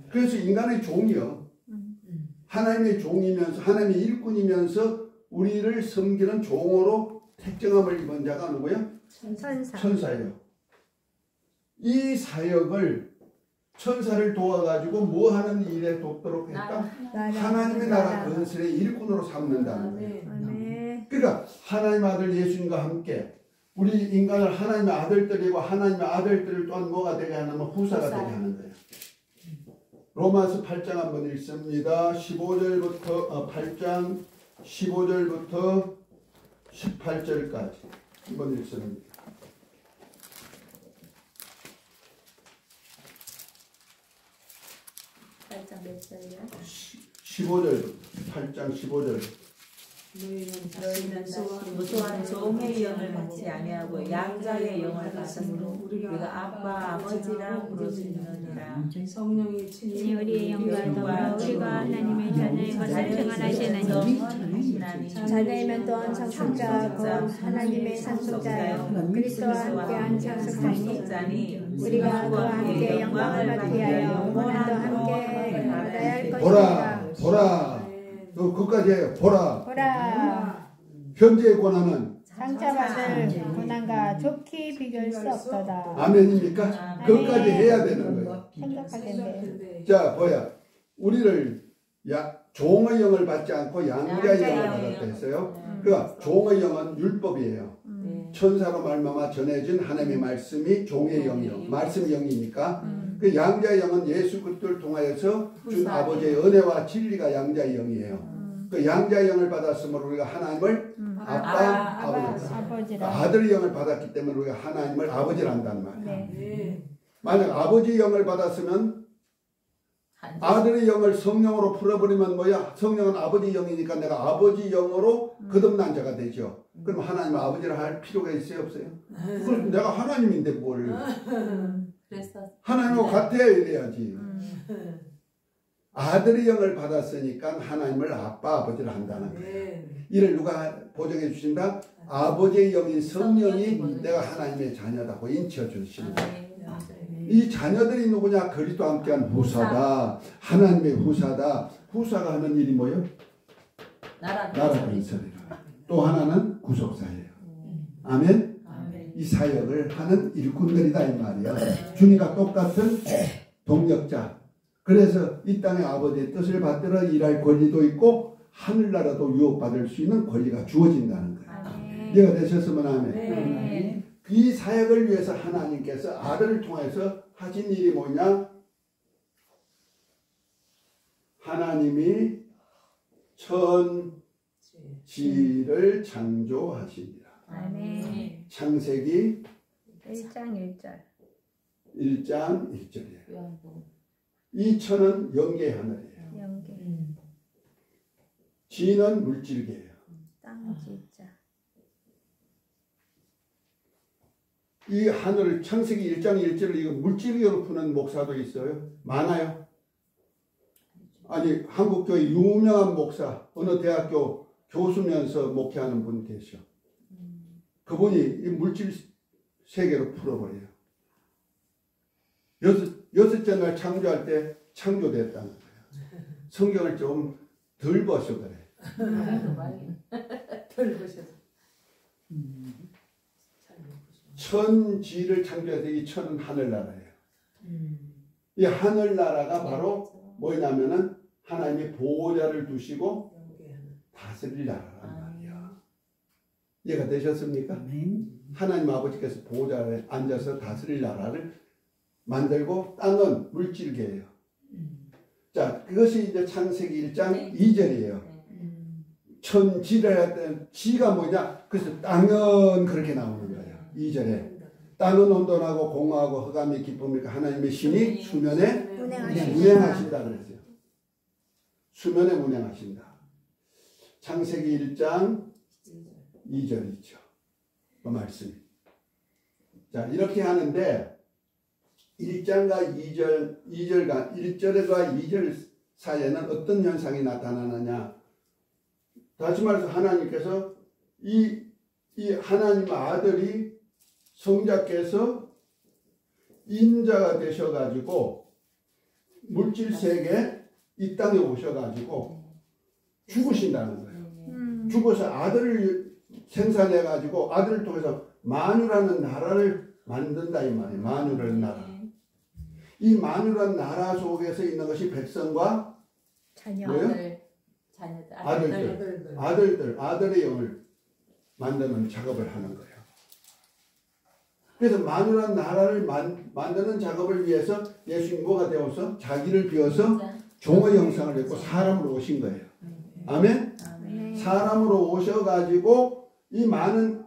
그래서 인간의 종이요. 하나님의 종이면서, 하나님의 일꾼이면서 우리를 섬기는 종으로 택정함을 입은 자가 누구예요? 천사. 천사예요. 이 사역을 천사를 도와가지고 뭐 하는 일에 돕도록 했다? 하나님의 나라 건설의 일꾼으로 삼는다는 거예요. 아멘. 그러니까 하나님의 아들 예수님과 함께 우리 인간을 하나님의 아들들이고 하나님의 아들들을 또한 뭐가 되게 하냐면 후사가 되게 하는 거예요. 로마서 8장 한번 읽습니다. 15절부터 8장 15절부터 18절까지 한번 읽습니다. 8장 몇 절이야? 15절 8장 15절. 너희는 무수한 종의 영을 받지 아니하고 양자의 영을 받으므로 우리가 아빠 아버지라 부르짖느니라. 성령이 이니 친히 우리의 영과 더불어 우리가 하나님의 자녀인 것을 증언하시나니 자녀이면 또한 상속자고 하나님의 상속자요 그리스도와 함께한 상속자니 우리가 그와 함께 영광을 받게 하여 고난도 함께 받아야 할 것이니라. 보라 그까지 해요. 보라 현재의 고난은 상처받을 고난과 좋게 비교할 수 없도다. 아멘입니까? 그것까지 해야 되는 거예요. 생각하겠네. 자, 우리를 종의 영을 받지 않고 양자의 영을 받았다 했어요. 그러니까 종의 영은 율법이에요. 천사로 말미암아 전해진 하나님의 말씀이 종의 영이요. 말씀의 영이니까. 그 양자의 영은 예수 그리스도를 통하여서 준 아버지의 은혜와 진리가 양자의 영이에요. 그 양자의 영을 받았으므로 우리가 하나님을 아빠, 아버지라. 아들의 영을 받았기 때문에 우리가 하나님을 아버지라 한다는 말이에요. 네. 만약 아버지 영을 받았으면 아들의 영을 성령으로 풀어버리면 뭐야? 성령은 아버지 영이니까 내가 아버지 영으로 거듭난 자가 되죠. 그럼 하나님 아버지를 할 필요가 있어요? 없어요? 그럼 내가 하나님인데 뭘. 하나님하고 같아야 이래야지. 아들의 영을 받았으니까 하나님을 아빠 아버지를 한다는 거예요. 이를 누가 보정해 주신다? 아버지의 영인 성령이 내가 하나님의 자녀다고 인쳐 주시는 거예요. 이 자녀들이 누구냐? 그리스도 함께한 후사다. 하나님의 후사다. 후사가 하는 일이 뭐예요? 나라 건설이라. 또 하나는 구속사예요. 아멘? 이 사역을 하는 일꾼들이다 이 말이야. 주님과 똑같은 동력자. 그래서 이 땅의 아버지의 뜻을 받들어 일할 권리도 있고 하늘나라도 유업받을 수 있는 권리가 주어진다는 거예요. 이해가 되셨으면 아멘. 네. 이 사역을 위해서 하나님께서 아들을 통해서 하신 일이 뭐냐? 하나님이 천지를 창조하시니라. 아멘. 창세기 1장 1절. 1장 1절이에요. 이 천은 영계의 하늘이에요. 영계. 지는 물질계예요. 땅 지자. 이 하늘을 창세기 1장 1절을 이거 물질계로 푸는 목사도 있어요. 많아요. 아니 한국교회 유명한 목사 어느 대학교 교수면서 목회하는 분 계셔. 그분이 이 물질 세계로 풀어버려요. 여섯째 날 창조할 때 창조됐다는 거예요. 성경을 좀 덜 보셔 그래. 덜 보셔서. 천지를 창조해서 이 천은 하늘나라예요. 이 하늘나라가 바로 뭐냐면은 하나님이 보호자를 두시고 다스릴 나라란 말이야. 이해가 되셨습니까? 하나님 아버지께서 보호자에 앉아서 다스릴 나라를 만들고 땅은 물질계예요. 자, 그것이 이제 창세기 1장 2절이에요. 천지를 할 때 지가 뭐냐? 그래서 땅은 그렇게 나오는 거예요. 2절에 땅은 온돈하고 공허하고 흑암이 기쁨이니까 하나님의 신이 수면에 운행하신다 그랬어요. 수면에 운행하신다. 창세기 1장 2절이죠. 그 말씀. 자, 이렇게 하는데 1장과 2절과 1절과 2절 사이에는 어떤 현상이 나타나느냐? 다시 말해서 하나님께서 이 하나님 아들이 성자께서 인자가 되셔가지고 물질세계 이 땅에 오셔가지고 죽으신다는 거예요. 죽어서 아들을 생산해가지고 아들을 통해서 만유라는 나라를 만든다 이 말이에요. 만유라는 나라. 이 만유라는 나라 속에서 있는 것이 백성과 자녀. 뭐예요? 아들들, 아들의 영을 만드는 작업을 하는 거예요. 그래서 만유라는 나라를 만드는 작업을 위해서 예수님 뭐가 되어서 자기를 비워서 종의 형상을 입고 사람으로 오신 거예요. 아멘? 사람으로 오셔가지고 이 많은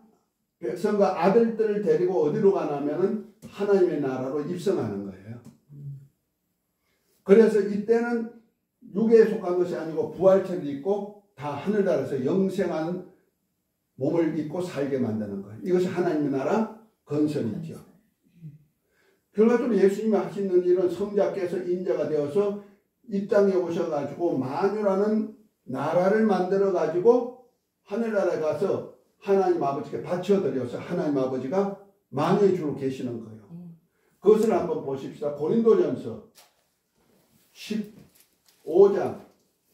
백성과 아들들을 데리고 어디로 가냐면은 하나님의 나라로 입성하는 거예요. 그래서 이때는 육에 속한 것이 아니고 부활체를 입고 다 하늘나라에서 영생한 몸을 입고 살게 만드는 거예요. 이것이 하나님의 나라 건설이죠. 결과적으로 예수님이 하시는 일은 성자께서 인자가 되어서 이 땅에 오셔가지고 만유라는 나라를 만들어가지고 하늘나라에 가서 하나님 아버지께 바쳐드려서 하나님 아버지가 만유의 주로 계시는 거예요. 그것을 한번 보십시다. 고린도전서 15장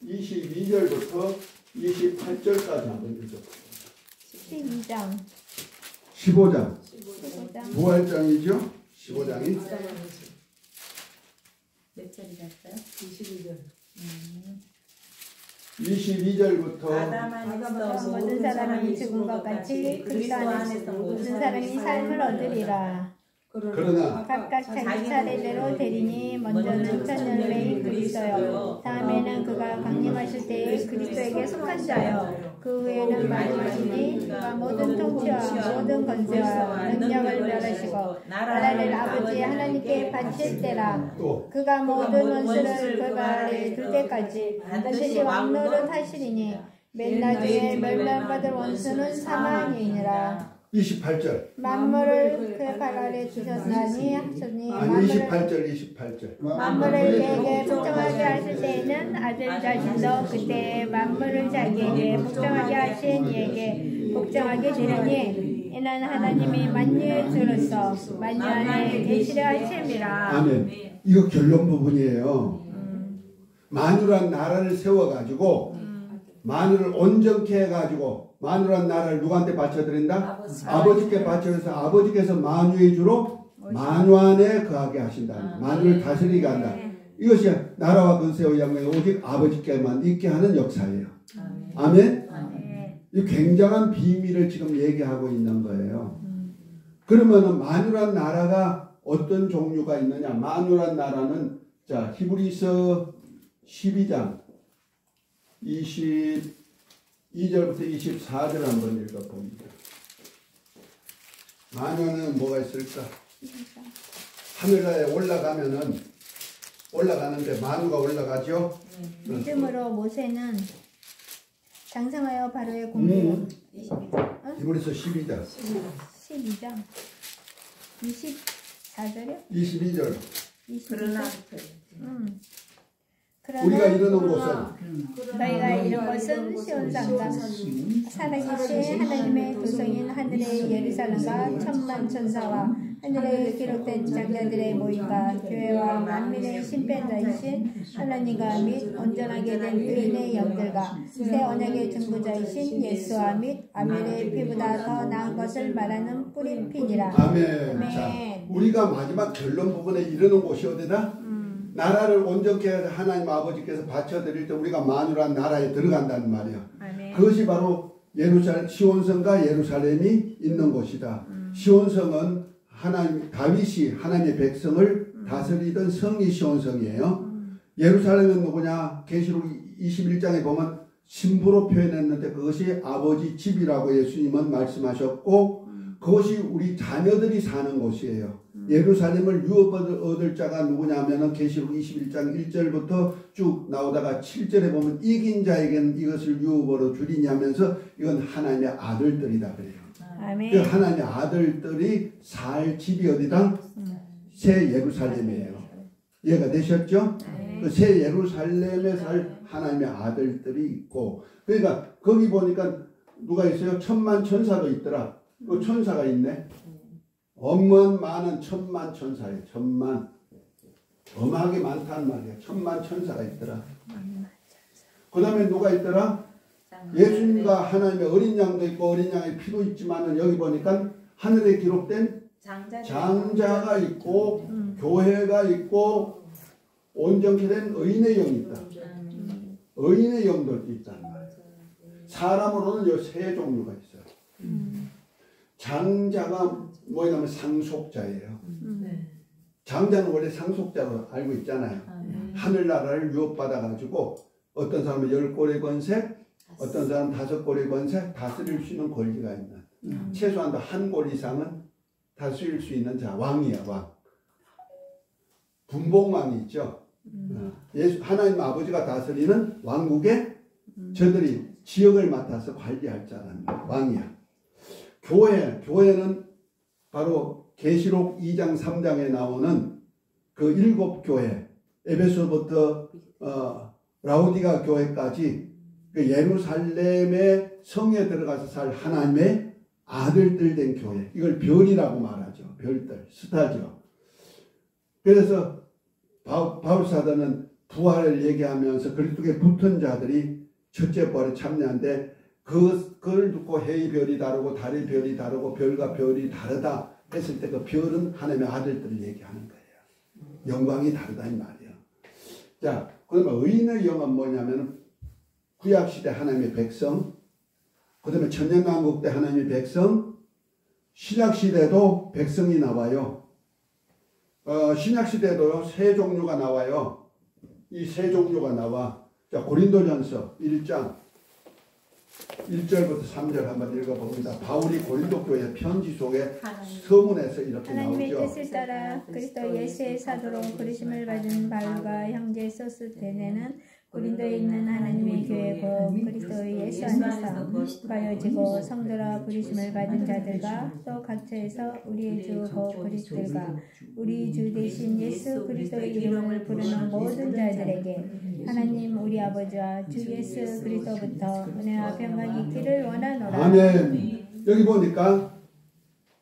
22절부터 28절까지 한번 읽어보세요. 12장. 15장. 부활장이죠? 15장이. 몇 절이었어요? 22절. 22절부터 아담 안에서 모든 사람이 죽은 것 같이 그리스도 안에서 모든 사람이 삶을 얻으리라. 그러나 각각 자기 차례대로 되리니 먼저는 천년의 그리스도요, 다음에는 그가 강림하실 때에 그리스도에게 속한 자요, 그 후에는 마지막이니 그가 모든 통치와 모든 권세와 능력을 멸하시고 나라를 아버지 하나님께 바칠 때라. 그가 모든 원수를 그가 아래에 둘 때까지 반드시 왕노릇 하시리니 맨 나중에 멸망받을 원수는 사망이니라. 28절. 만물을 그의 발 아래 두셨나니 하셨니. 아니 28절. 만물을 그에게 복종하게 하실 때에는 아들 자신도 그때 만물을 자기에게 복종하게 하신 이에게 복종하게 되느니 이는 하나님이 만유의 주로서 만유 안에 계시려 하심이라. 아멘. 이거 결론 부분이에요. 만유란 나라를 세워가지고 만유를 온전케 해가지고 만유란 나라를 누구한테 바쳐드린다? 아버지께 바쳐서 아버지께서 만유의 주로 만유 안에 거하게 하신다. 만유를 다스리게 한다. 이것이 나라와 권세와 영광이 오직 아버지께만 있게 하는 역사예요. 아멘? 이 굉장한 비밀을 지금 얘기하고 있는 거예요. 그러면은 만유란 나라가 어떤 종류가 있느냐? 만유란 나라는 자 히브리서 12장 22절부터 24절 한번 읽어봅니다. 마녀는 뭐가 있을까? 하늘나라에 올라가는데 마누가 올라가죠? 믿음으로 모세는 장성하여 바로의 공주로 히브리서 12장 12장 24절이요? 22절 그러나 우리가 이르는 곳은 너희가 이런 것은 시온산과 살아계신 하나님의 도성인 하늘의 예루살렘과 천만 천사와 하늘에 기록된 장자들의 모임과 교회와 만민의 심판자이신 하나님과 및 온전하게 된 의인의 영들과 새 언약의 중보자이신 예수와 및 아벨의 피보다 더 나은 것을 말하는 뿌린 피니라. 아멘. 자, 우리가 마지막 결론 부분에 이르는 곳이 어디다? 나라를 온전케 하나님 아버지께서 바쳐드릴 때 우리가 만유란 나라에 들어간다는 말이야. 아멘. 그것이 바로 예루살렘 시온성과 예루살렘이 있는 곳이다. 시온성은 다윗이 하나님의 백성을 다스리던 성이 시온성이에요. 예루살렘은 누구냐? 계시록 21장에 보면 신부로 표현했는데 그것이 아버지 집이라고 예수님은 말씀하셨고 그것이 우리 자녀들이 사는 곳이에요. 예루살렘을 유업을 얻을 자가 누구냐면은 계시록 21장 1절부터 쭉 나오다가 7절에 보면 이긴 자에게는 이것을 유업으로 주리냐면서 이건 하나님의 아들들이다 그래요. 아멘. 그 하나님의 아들들이 살 집이 어디다? 새 예루살렘이에요. 이해가 되셨죠? 그 새 예루살렘에 살 하나님의 아들들이 있고 그러니까 거기 보니까 누가 있어요? 천만 천사도 있더라. 그 천사가 있네. 엄만 많은 천만 천사예요. 천만. 어마하게 많다는 말이에요. 천만 천사가 있더라. 그 다음에 누가 있더라? 예수님과 하나님의 어린 양도 있고 어린 양의 피도 있지만 여기 보니까 하늘에 기록된 장자가 있고 교회가 있고 온전케 된 의인의 영이 있다. 의인의 영들도 있다는 말이에요. 사람으로는 요 세 종류가 있어요. 장자가 뭐냐면 상속자예요. 장자는 원래 상속자로 알고 있잖아요. 하늘나라를 유업받아가지고 어떤 사람은 10골의 권세, 어떤 사람은 5골의 권세 다스릴 수 있는 권리가 있는 최소한도 1골 이상은 다스릴 수 있는 자, 왕이야 왕. 분봉왕이 있죠. 하나님 아버지가 다스리는 왕국에 저들이 지역을 맡아서 관리할 자라는 왕이야. 교회는 바로 계시록 2장 3장에 나오는 그 7교회 에베소부터 라오디가 교회까지 그 예루살렘의 성에 들어가서 살 하나님의 아들들 된 교회, 이걸 별이라고 말하죠. 별들, 스타죠. 그래서 바울 사도는 부활을 얘기하면서 그리스도께 붙은 자들이 첫째 부활에 참여한데 그걸 듣고 해의 별이 다르고 달의 별이 다르고 별과 별이 다르다 했을 때 그 별은 하나님의 아들들을 얘기하는 거예요. 영광이 다르다 이 말이에요. 자, 그러면 의인의 영은 뭐냐면 구약시대 하나님의 백성, 그 다음에 천년왕국 때 하나님의 백성, 신약시대도 백성이 나와요. 신약시대도 세 종류가 나와요. 이 세 종류가 나와. 자, 고린도전서 1장 1절부터 3절 한번 읽어봅니다. 바울이 고린도 교회 편지 속에 서문에서 이렇게 하나님의 나오죠. 뜻을 따라 그리스도 예수의 사도로 부르심을 받은 바울과 형제 소스데네는 고린도에 있는 하나님의 교회고 그리스도 예수 안에서 가여지고 성도라 부르심을 받은 자들과 또 각처에서 우리의 주 곧 그리스도가 우리 주 대신 예수 그리스도의 이름을 부르는 모든 자들에게 하나님 우리 아버지와 주 예수 그리스도부터 은혜와 평강이 있기를 원하노라. 아멘. 여기 보니까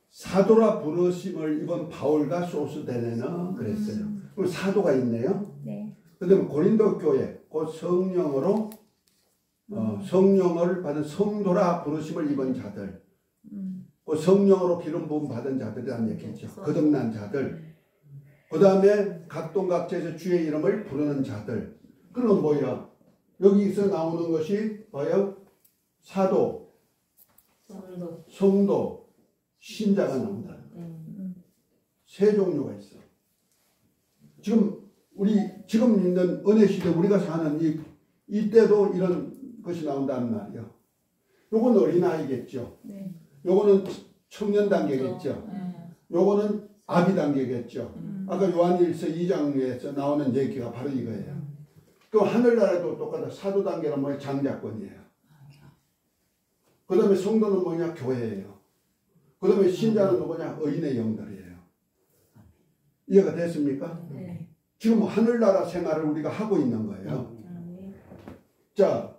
사도라 부르심을 입은 바울과 소스데네는 그랬어요. 그럼 사도가 있네요. 네. 그다음에 고린도 교회 곧 성령으로 성령을 받은 성도라 부르심을 입은 자들, 곧 성령으로 기름 부음 받은 자들이라는 얘기죠. 거듭난 자들. 그 다음에 각동각처에서 주의 이름을 부르는 자들. 그럼 뭐야? 여기서 나오는 것이 뭐야? 사도, 성도, 신자가 나온다. 세 종류가 있어. 지금 있는 은혜 시대 우리가 사는 이때도 이런 것이 나온다는 말이요. 요건 어린아이겠죠. 네. 요거는 청년 단계겠죠. 요거는 아비 단계겠죠. 아까 요한일서 2장에서 나오는 얘기가 바로 이거예요. 그 하늘나라도 똑같아. 사도 단계는 뭐야? 장자권이에요. 그 다음에 성도는 뭐냐? 교회예요. 그 다음에 신자는 누구냐? 의인의 영들이에요. 이해가 됐습니까? 네. 지금 하늘나라 생활을 우리가 하고 있는 거예요. 자,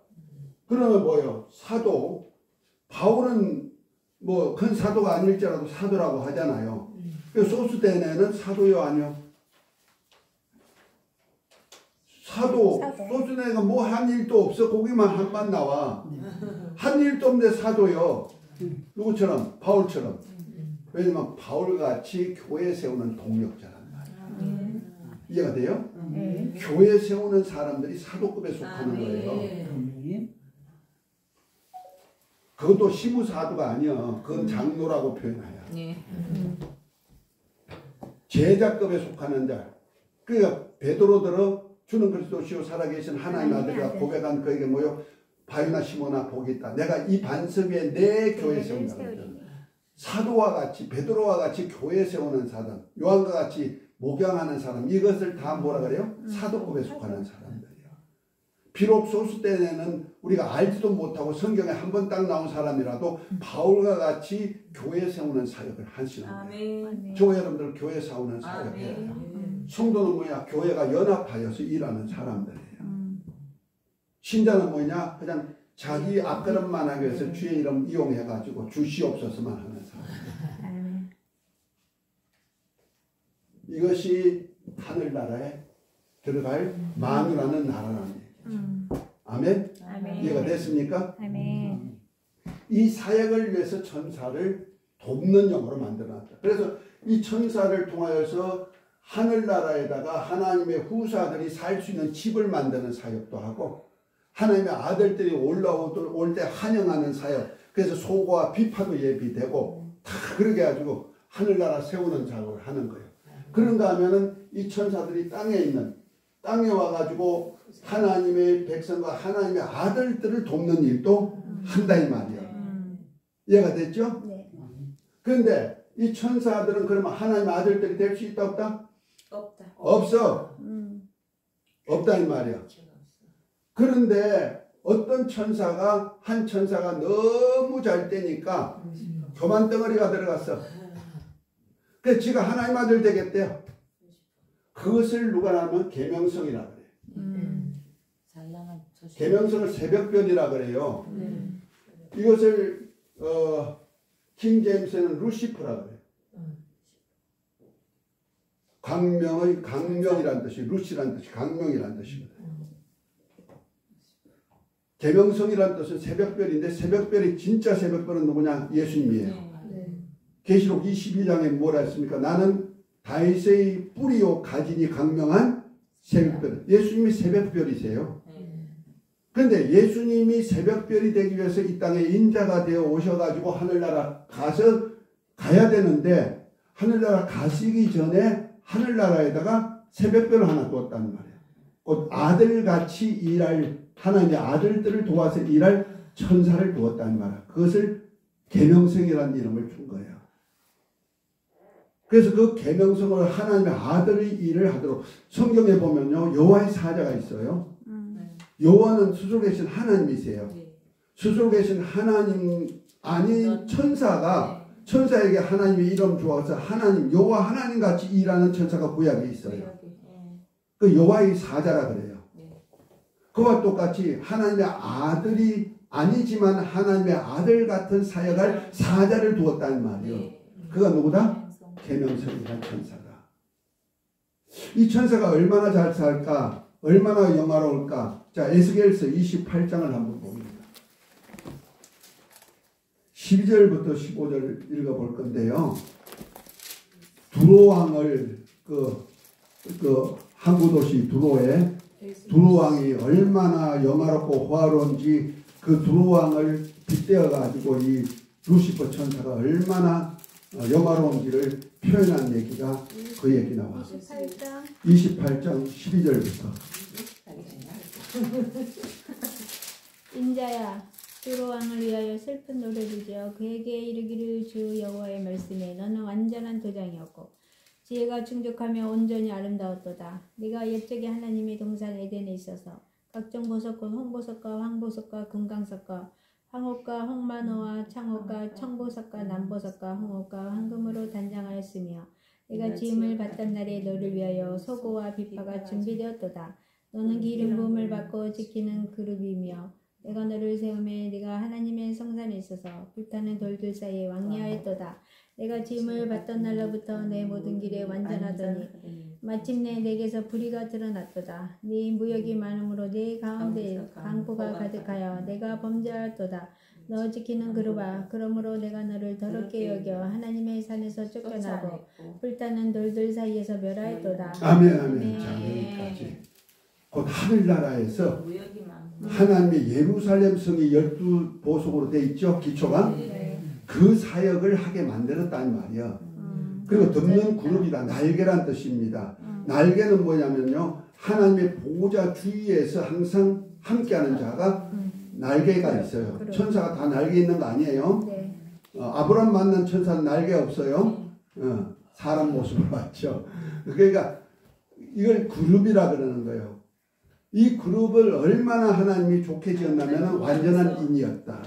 그러면 뭐예요? 사도. 바울은 뭐 큰 사도가 아닐지라도 사도라고 하잖아요. 그 소스데네는 사도요 아니요? 사도. 소스데네가 뭐 한 일도 없어. 거기만 한만 나와. 한 일도 없는데 사도요. 누구처럼? 바울처럼. 왜냐면 바울같이 교회 세우는 동력자란 말이에요. 이해가 돼요? 교회 세우는 사람들이 사도급에 속하는 거예요. 그것도 시무사도가 아니야. 그건 장로라고 표현해요. 제자급에 속하는 자. 그러니까 베드로들어 주는 그리스도시요 살아계신 하나님 아들이라 고백한 그에게 뭐요? 바요나 시모나 복이 있다. 내가 이 반석 위에 내 교회 세운다. 사도와 같이 베드로와 같이 교회 세우는 사람, 요한과 같이 목양하는 사람, 이것을 다 뭐라 그래요? 사도급에 속하는 사람들이야. 비록 소수 때에는 우리가 알지도 못하고 성경에 한 번 딱 나온 사람이라도 바울과 같이 교회 세우는 사역을 하시는 거예요. 저 여러분들 교회 세우는 사역이에요. 성도는 뭐냐? 교회가 연합하여서 일하는 사람들이에요. 신자는 뭐냐? 그냥 자기 앞그릇만 하기 위해서 주의 이름 이용해가지고 주시옵소서만 하는 사람. 이것이 하늘나라에 들어갈 만유라는 나라라는 얘기죠. 아멘? 이해가 됐습니까? 아멘. 이 사역을 위해서 천사를 돕는 영으로 만들어놨다. 그래서 이 천사를 통하여서 하늘나라에다가 하나님의 후사들이 살 수 있는 집을 만드는 사역도 하고 하나님의 아들들이 올 때 환영하는 사역, 그래서 소고와 비파도 예비되고 다 그렇게 해가지고 하늘나라 세우는 작업을 하는 거예요. 그런가 하면은 이 천사들이 땅에 와가지고 하나님의 백성과 하나님의 아들들을 돕는 일도 한다 이 말이에요. 이해가 됐죠? 네. 그런데 이 천사들은 그러면 하나님의 아들들이 될 수 있다 없다? 없다. 없어. 없다 이 말이야. 그런데 어떤 천사가 한 천사가 너무 잘 되니까 교만 덩어리가 들어갔어. 그래서 지가 하나님 아들 되겠대요. 그것을 누가 하면 계명성이라 그래요. 계명성을 새벽별이라 그래요. 이것을 킹 제임스는 루시퍼라 그래요. 강명이란 뜻이 루시란 뜻이 강명이란 뜻입니다. 계명성이란 뜻은 새벽별인데 새벽별이 진짜 새벽별은 누구냐? 예수님이에요. 계시록 22장에 뭐라 했습니까? 나는 다윗의 뿌리요 가진이 강명한 새벽별. 예수님이 새벽별이세요. 그런데 예수님이 새벽별이 되기 위해서 이 땅에 인자가 되어 오셔가지고 하늘나라 가야 되는데 하늘나라 가시기 전에 하늘나라에다가 새벽별을 하나 두었다는 말이에요. 곧 아들같이 일할 하나님의 아들들을 도와서 일할 천사를 두었다는 말이에요. 그것을 계명성이라는 이름을 준 거예요. 그래서 그 계명성을 하나님의 아들의 일을 하도록 성경에 보면요 여호와의 사자가 있어요. 여호와는 스스로 계신 하나님이세요. 스스로 계신 하나님 아닌 천사가 천사에게 하나님의 이름 주어서 하나님 여호와 하나님 같이 일하는 천사가 구약에 있어요. 그 여호와의 사자라 그래요. 그와 똑같이 하나님의 아들이 아니지만 하나님의 아들 같은 사역할 사자를 두었다는 말이에요. 그가 누구다? 계명성이란 천사다. 이 천사가 얼마나 잘 살까? 얼마나 영화로울까? 자, 에스겔서 28장을 한번 봅니다. 12절부터 15절 읽어볼 건데요. 두로왕을 항구 도시 두로에 두로왕이 얼마나 영화롭고 호화로운지 그 두로왕을 빗대어 가지고 이 루시퍼 천사가 얼마나 영화로운지를 표현한 얘기가 그 얘기 나와. 28장 12절부터. 인자야, 주로 왕을 위하여 슬픈 노래를 지어 그에게 이르기를 주 여호와의 말씀에 너는 완전한 도장이었고 지혜가 충족하며 온전히 아름다웠도다. 네가 옛적에 하나님의 동산 에덴에 있어서 각종 보석 곧 홍보석과 황보석과 금강석과 황옥과 홍만호와 창옥과 청보석과 남보석과 홍옥과 황금으로 단장하였으며 네가 지음을 받던 날에 너를 위하여 소고와 비파가 준비되었도다. 너는 기름 부음을 받고 지키는 그룹이며 내가 너를 세우매 네가 하나님의 성산에 있어서 불타는 돌들 사이에 왕래하였도다. 내가 지음을 받던 날로부터 내 모든 길에 완전하더니 마침내 내게서 불의가 드러났도다. 네 무역이 많으므로 네 가운데 강포가 가득하여 내가 범죄하였도다. 너 지키는 그룹아, 그러므로 내가 너를 더럽게 여겨 하나님의 산에서 쫓겨나고 불타는 돌들 사이에서 멸하였도다. 아멘, 아멘. 자, 여기까지. 곧 하늘나라에서 하나님의 예루살렘 성이 12보석으로 되어 있죠, 기초가. 그 사역을 하게 만들었다는 말이야. 그리고 덮는 그룹이다. 날개란 뜻입니다. 날개는 뭐냐면요, 하나님의 보호자 주위에서 항상 함께하는 자가 날개가 있어요. 천사가 다 날개 있는 거 아니에요. 아브라함 만난 천사는 날개 없어요. 사람 모습을 봤죠. 그러니까 이걸 그룹이라 그러는 거예요. 이 그룹을 얼마나 하나님이 좋게 지었냐면 완전한 인이었다.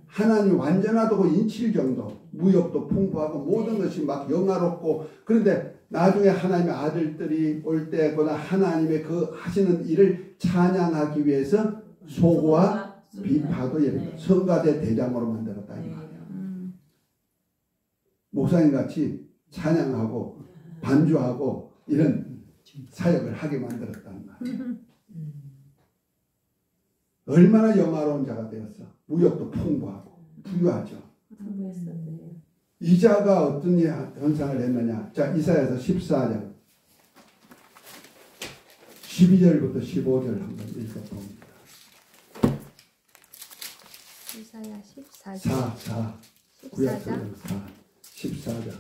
하나님이 완전하다고 인칠 정도, 무역도 풍부하고 모든 것이 막 영화롭고, 그런데 나중에 하나님의 아들들이 올 때거나 하나님의 그 하시는 일을 찬양하기 위해서 소고와 비파도 성가대 대장으로 만들었다 이 말이에요. 목사님같이 찬양하고 반주하고 이런 사역을 하게 만들었다는 말이에요. 얼마나 영화로운 자가 되었어. 무역도 풍부하고 부유하죠. 이자가 어떤 현상을 했느냐. 자, 이사야서 14장 12절부터 15절 한번 읽어봅니다. 이사야 14장 4 구약성경 14장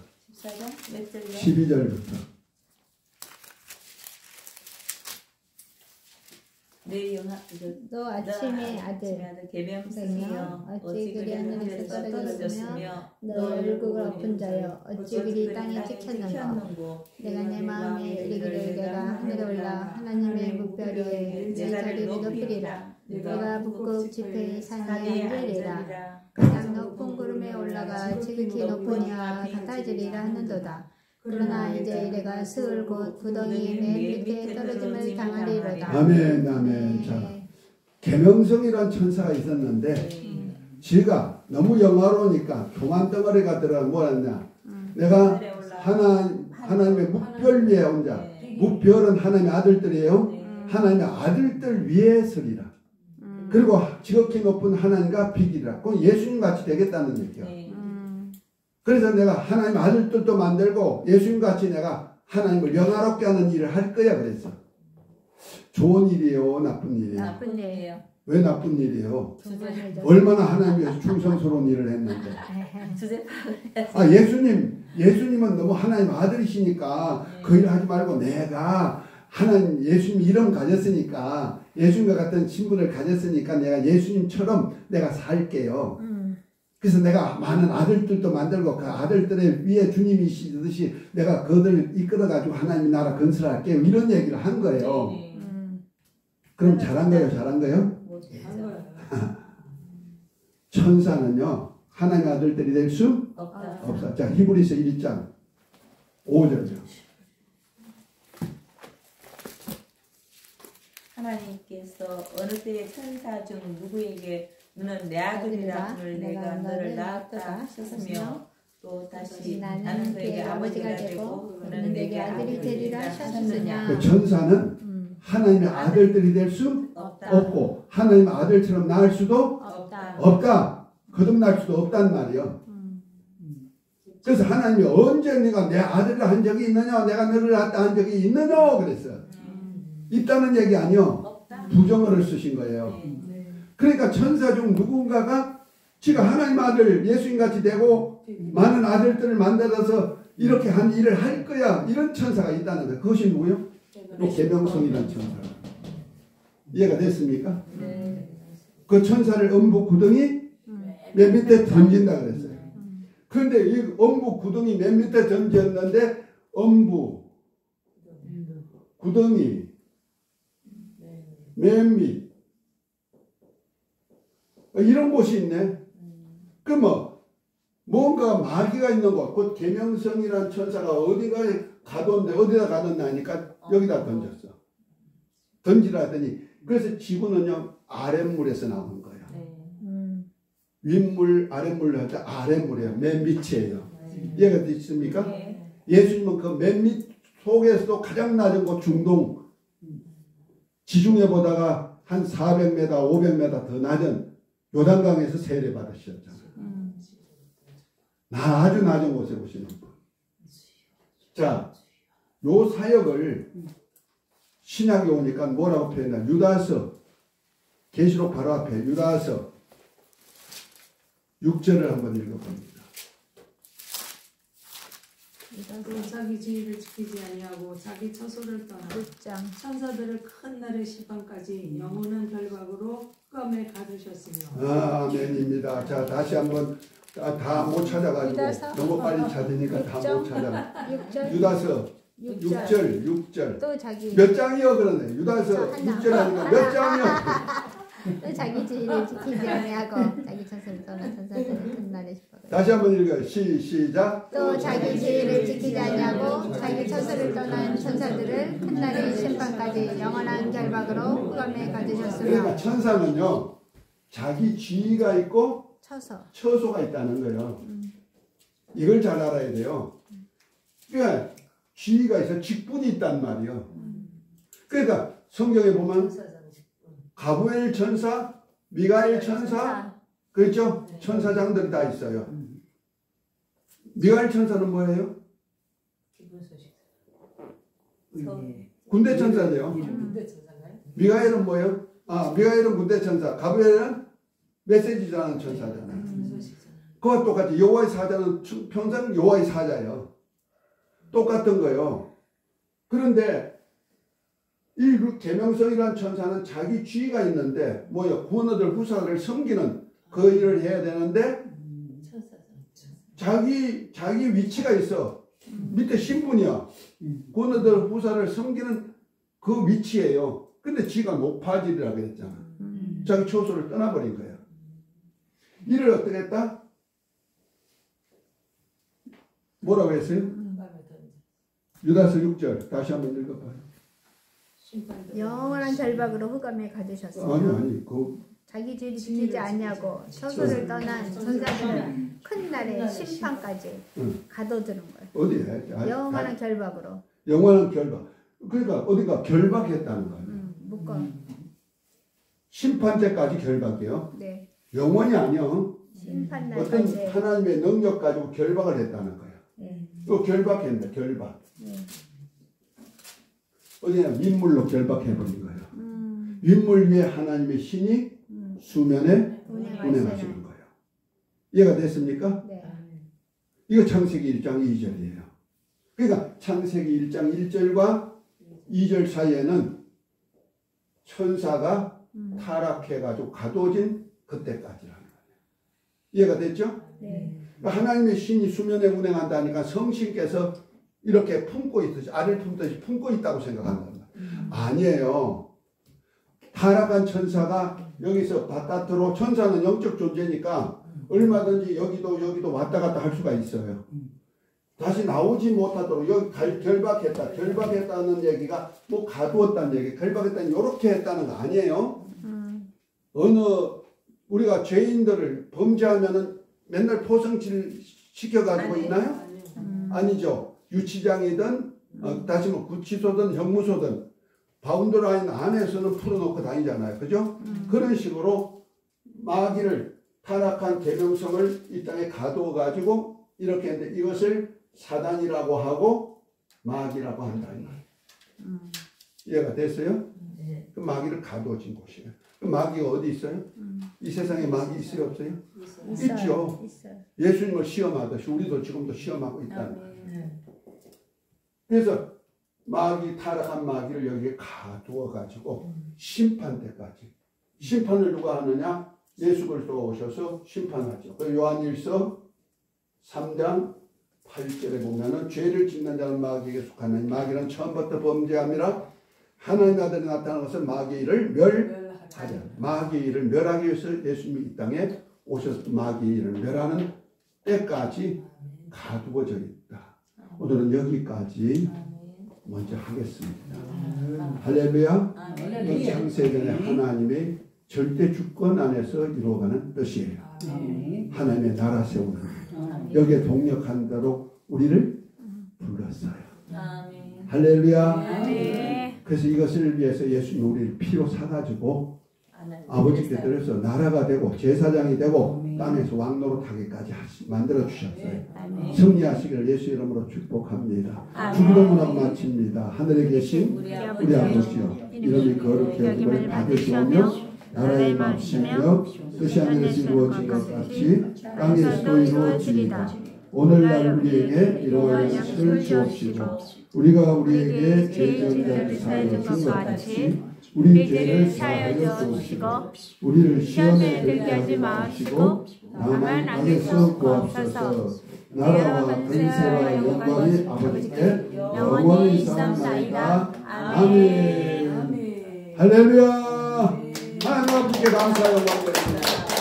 몇 절이요? 12절부터 너 아침의 아들 계명성이여 어찌 그리 하늘에서 떨어졌으며 너 얼굴을 엎은 자여 어찌 그리 땅에 찍혔는고 내가 내 마음에 이르기를 내가 하늘에 올라 하나님의 묵별 위에 내 자리를 높이리라. 내가 북극 지폐의 산에 앉으리라. 그 땅 높은 구름에 올라가 지극히 높은 이와 같아지리라 하는도다. 그러나 이제 내가 스을 곧 구덩이 맨 밑에 떨어짐을 당하리로다. 아멘, 아멘. 자, 계명성이란 천사가 있었는데 지가 너무 영화로우니까 교만 덩어리가 들어가 뭐였냐? 내가 하나님의 묵별 위에 온 자. 묵별은 하나님의 아들들이에요. 하나님의 아들들 위에 서리라. 그리고 지극히 높은 하나님과 비기리라. 그건 예수님 같이 되겠다는 얘기야. 그래서 내가 하나님 아들들도 만들고 예수님같이 내가 하나님을 영화롭게 하는 일을 할 거야 그랬어. 좋은 일이에요? 나쁜 일이에요? 나쁜 일이에요. 왜 나쁜 일이에요? 얼마나 하나님 위해서 충성스러운 일을 했는데. 예수님은 너무 하나님 아들이시니까 그 일을 하지 말고 내가 하나님 예수님 이름 가졌으니까 예수님과 같은 신분을 가졌으니까 내가 예수님처럼 내가 살게요. 그래서 내가 많은 아들들도 만들고 그 아들들의 위에 주님이시듯이 내가 그들을 이끌어가지고 하나님의 나라 건설할게요. 이런 얘기를 한 거예요. 그럼 잘한 거예요? 잘한 거예요? 천사는요. 하나님의 아들들이 될 수 없어. 자, 히브리서 1장 5절이요. 하나님께서 어느 때에 천사 중 누구에게 너는 내 아들이라 하늘 내가 너를 낳았다 하셨으며 또 다시 나는 그에게 아버지가 되고 그는 내게 아들이 되리라 하셨느냐. 그 천사는 하나님의 아들들이 될 수 없고 하나님의 아들처럼 낳을 수도 없다. 거듭날 수도 없단 말이에요. 그래서 하나님이 언제 네가 내 아들을 한 적이 있느냐, 내가 너를 낳았다 한 적이 있느냐 그랬어요. 있다는 얘기 아니요. 부정어를 쓰신 거예요. 그러니까 천사 중 누군가가 지가 하나님 아들 예수님같이 되고 많은 아들들을 만들어서 이렇게 한 일을 할 거야. 이런 천사가 있다는 거예요. 그것이 누구요? 계명성이라는 천사. 이해가 됐습니까? 그 천사를 음부 구덩이 맨 밑에 던진다 그랬어요. 그런데 이 음부 구덩이 맨 밑에 던졌는데 음부 구덩이 맨 밑 이런 곳이 있네. 그 뭔가 마귀가 있는 곳, 곧 계명성이라는 천사가 어디가 가던데 어디다 가뒀나 하니까 여기다 던졌어. 던지라 하더니 그래서 지구는요 아랫물에서 나오는 거예요. 윗물 아랫물로 할 때 아랫물이에요. 맨 밑이에요. 이해가 되십니까? 예수님은 그 맨 밑 속에서도 가장 낮은 곳 중동 지중해 보다가 한 400m 500m 더 낮은 요단강에서 세례 받으셨잖아요. 아주 낮은 곳에 오시는 분. 자, 요 사역을 신약에 오니까 뭐라고 표현하냐? 유다서 계시록 바로 앞에 유다서 6절을 한번 읽어봅니다. 또 자기 지위를 지키지 아니하고 자기 처소를 떠나 천사들을 큰 날의 심판까지 영원한 결박으로 흑암에 가두셨으며. 아멘입니다. 자, 다시 한번 다 못 찾아가지고 유다서? 너무 빨리 찾으니까 다 못 찾아. 6절. 유다서 6절. 또 자기 몇 장이요 그러네. 유다서 6절 하니까 몇 장이요? 또 자기 지위를 지키지 아니하고 자기 처소를 떠난 천사들을 큰 날에 심판까지. 다시 한번 읽어요. 시작. 또 자기 지위를 지키지 아니하고 자기 처소를 떠난 천사들을 큰 날의 심판까지 영원한 결박으로 흑암에 가두셨으며. 그러니까 천사는요 자기 지위가 있고 처소가 있다는 거예요. 이걸 잘 알아야 돼요. 그러니까 지위가 있어 직분이 있단 말이에요. 그러니까 성경에 보면 가브리엘 천사, 미가엘 천사, 그렇죠? 천사장들이 다 있어요. 미가엘 천사는 뭐예요? 군대 천사죠. 미가엘은 뭐예요? 미가엘은 군대 천사, 가브리엘은 메시지 전하는 천사잖아요. 그와 똑같이 여호와의 사자는 평생 여호와의 사자예요. 똑같은 거예요. 그런데 이 계명성이라는 천사는 자기 지위가 있는데 뭐예요? 구원 얻을 후사를 섬기는 그 일을 해야 되는데 자기 위치가 있어. 밑에 신분이야. 구원 얻을 후사를 섬기는 그 위치예요. 근데 지가 높아지리라고 했잖아. 자기 처소를 떠나버린 거야. 이를 어떻게 했다? 뭐라고 했어요? 유다서 6절 다시 한번 읽어봐요. 영원한 결박으로 흑암에 가두셨으며. 아니 자기 지위를 지키지 아니하고 처소를 떠난 천사들을 큰 날의 심판까지 가둬두는 거예요. 어디에? 영원한 결박으로. 영원한 결박. 그러니까 어디가 결박했다는 거예요. 묶어. 심판때까지 결박이요. 네. 영원이 아니요. 심판 어떤 날까지. 하나님의 능력 가지고 결박을 했다는 거예요. 네. 또 결박했네. 결박. 네. 어디냐? 윗물로 결박해버린 거예요. 윗물 위에 하나님의 신이 수면에 운행하시는 거예요. 이해가 됐습니까? 네. 이거 창세기 1장 2절이에요. 그러니까 창세기 1장 1절과 2절 사이에는 천사가 타락해가지고 가둬진 그때까지라는 거예요. 이해가 됐죠? 네. 그러니까 하나님의 신이 수면에 운행한다니까 성신께서 이렇게 품고 있듯이 알을 품듯이 품고 있다고 생각한단 말이에요. 아니에요. 타락한 천사가 여기서 바깥으로 천사는 영적 존재니까 얼마든지 여기도 왔다 갔다 할 수가 있어요. 다시 나오지 못하도록 여기 결박했다. 결박했다는 얘기가 뭐 가두었다는 얘기, 결박했다는 이렇게 했다는 거 아니에요. 어느 우리가 죄인들을 범죄하면은 맨날 포성질 시켜가지고 있나요? 아니죠. 유치장이든 다시 뭐 구치소든 형무소든 바운드라인 안에서는 풀어놓고 다니잖아요. 그죠? 그런 식으로 마귀를 타락한 계명성을 이 땅에 가두어 가지고 이렇게 했는데 이것을 사단이라고 하고 마귀라고 한다. 이해가 됐어요? 그 마귀를 가두어진 곳이에요. 그 마귀가 어디 있어요? 이 세상에 마귀 있어요? 없어요? 있죠. 예수님을 시험하듯이 우리도 지금도 시험하고 있다는 거예요. 그래서 타락한 마귀를 여기에 가두어 가지고 심판 때까지 심판을 누가 하느냐? 예수 그리스도가 오셔서 심판하죠. 그 요한일서 3장 8절에 보면은 죄를 짓는 자는 마귀에게 속하나니 마귀는 처음부터 범죄함이라 하나님 아들이 나타난 것은 마귀의 일을 멸하려. 마귀의 일을 멸하기 위해서 예수님이 이 땅에 오셔서 마귀의 일을 멸하는 때까지 가두어져 있다. 오늘은 여기까지 먼저 하겠습니다. 할렐루야. 이 창세전에 하나님의 절대 주권 안에서 이루어가는 뜻이에요. 하나님의 나라 세우는 여기에 동력한 대로 우리를 불렀어요. 할렐루야. 그래서 이것을 위해서 예수님이 우리를 피로 사가지고 아버지께 드려서 나라가 되고 제사장이 되고 땅에서 왕노릇하기까지 만들어 주셨어요. 승리하시기를 예수 이름으로 축복합니다. 주기도문하고 마칩니다. 하늘에 계신 우리 아버지여, 이름이 거룩히 여김을 받으시오며 나라의 마음이시며 뜻이 하늘에서 이루어진 것 같이 땅에서도 이루어지리다. 오늘날 우리에게 이러한 것을 주옵시고 우리가 우리에게 죄 지은 자를 사하여 준 것 같이 우리 죄를 사하여 주옵시고 우리를 시험에 들게 하지 마시고 다만 악에서 구하옵소서. 나라와 권세와 영광이 아버지께 영원히 있사옵나이다. 아멘. 할렐루야. 하나님 아버지께 감사 영광 드립니다.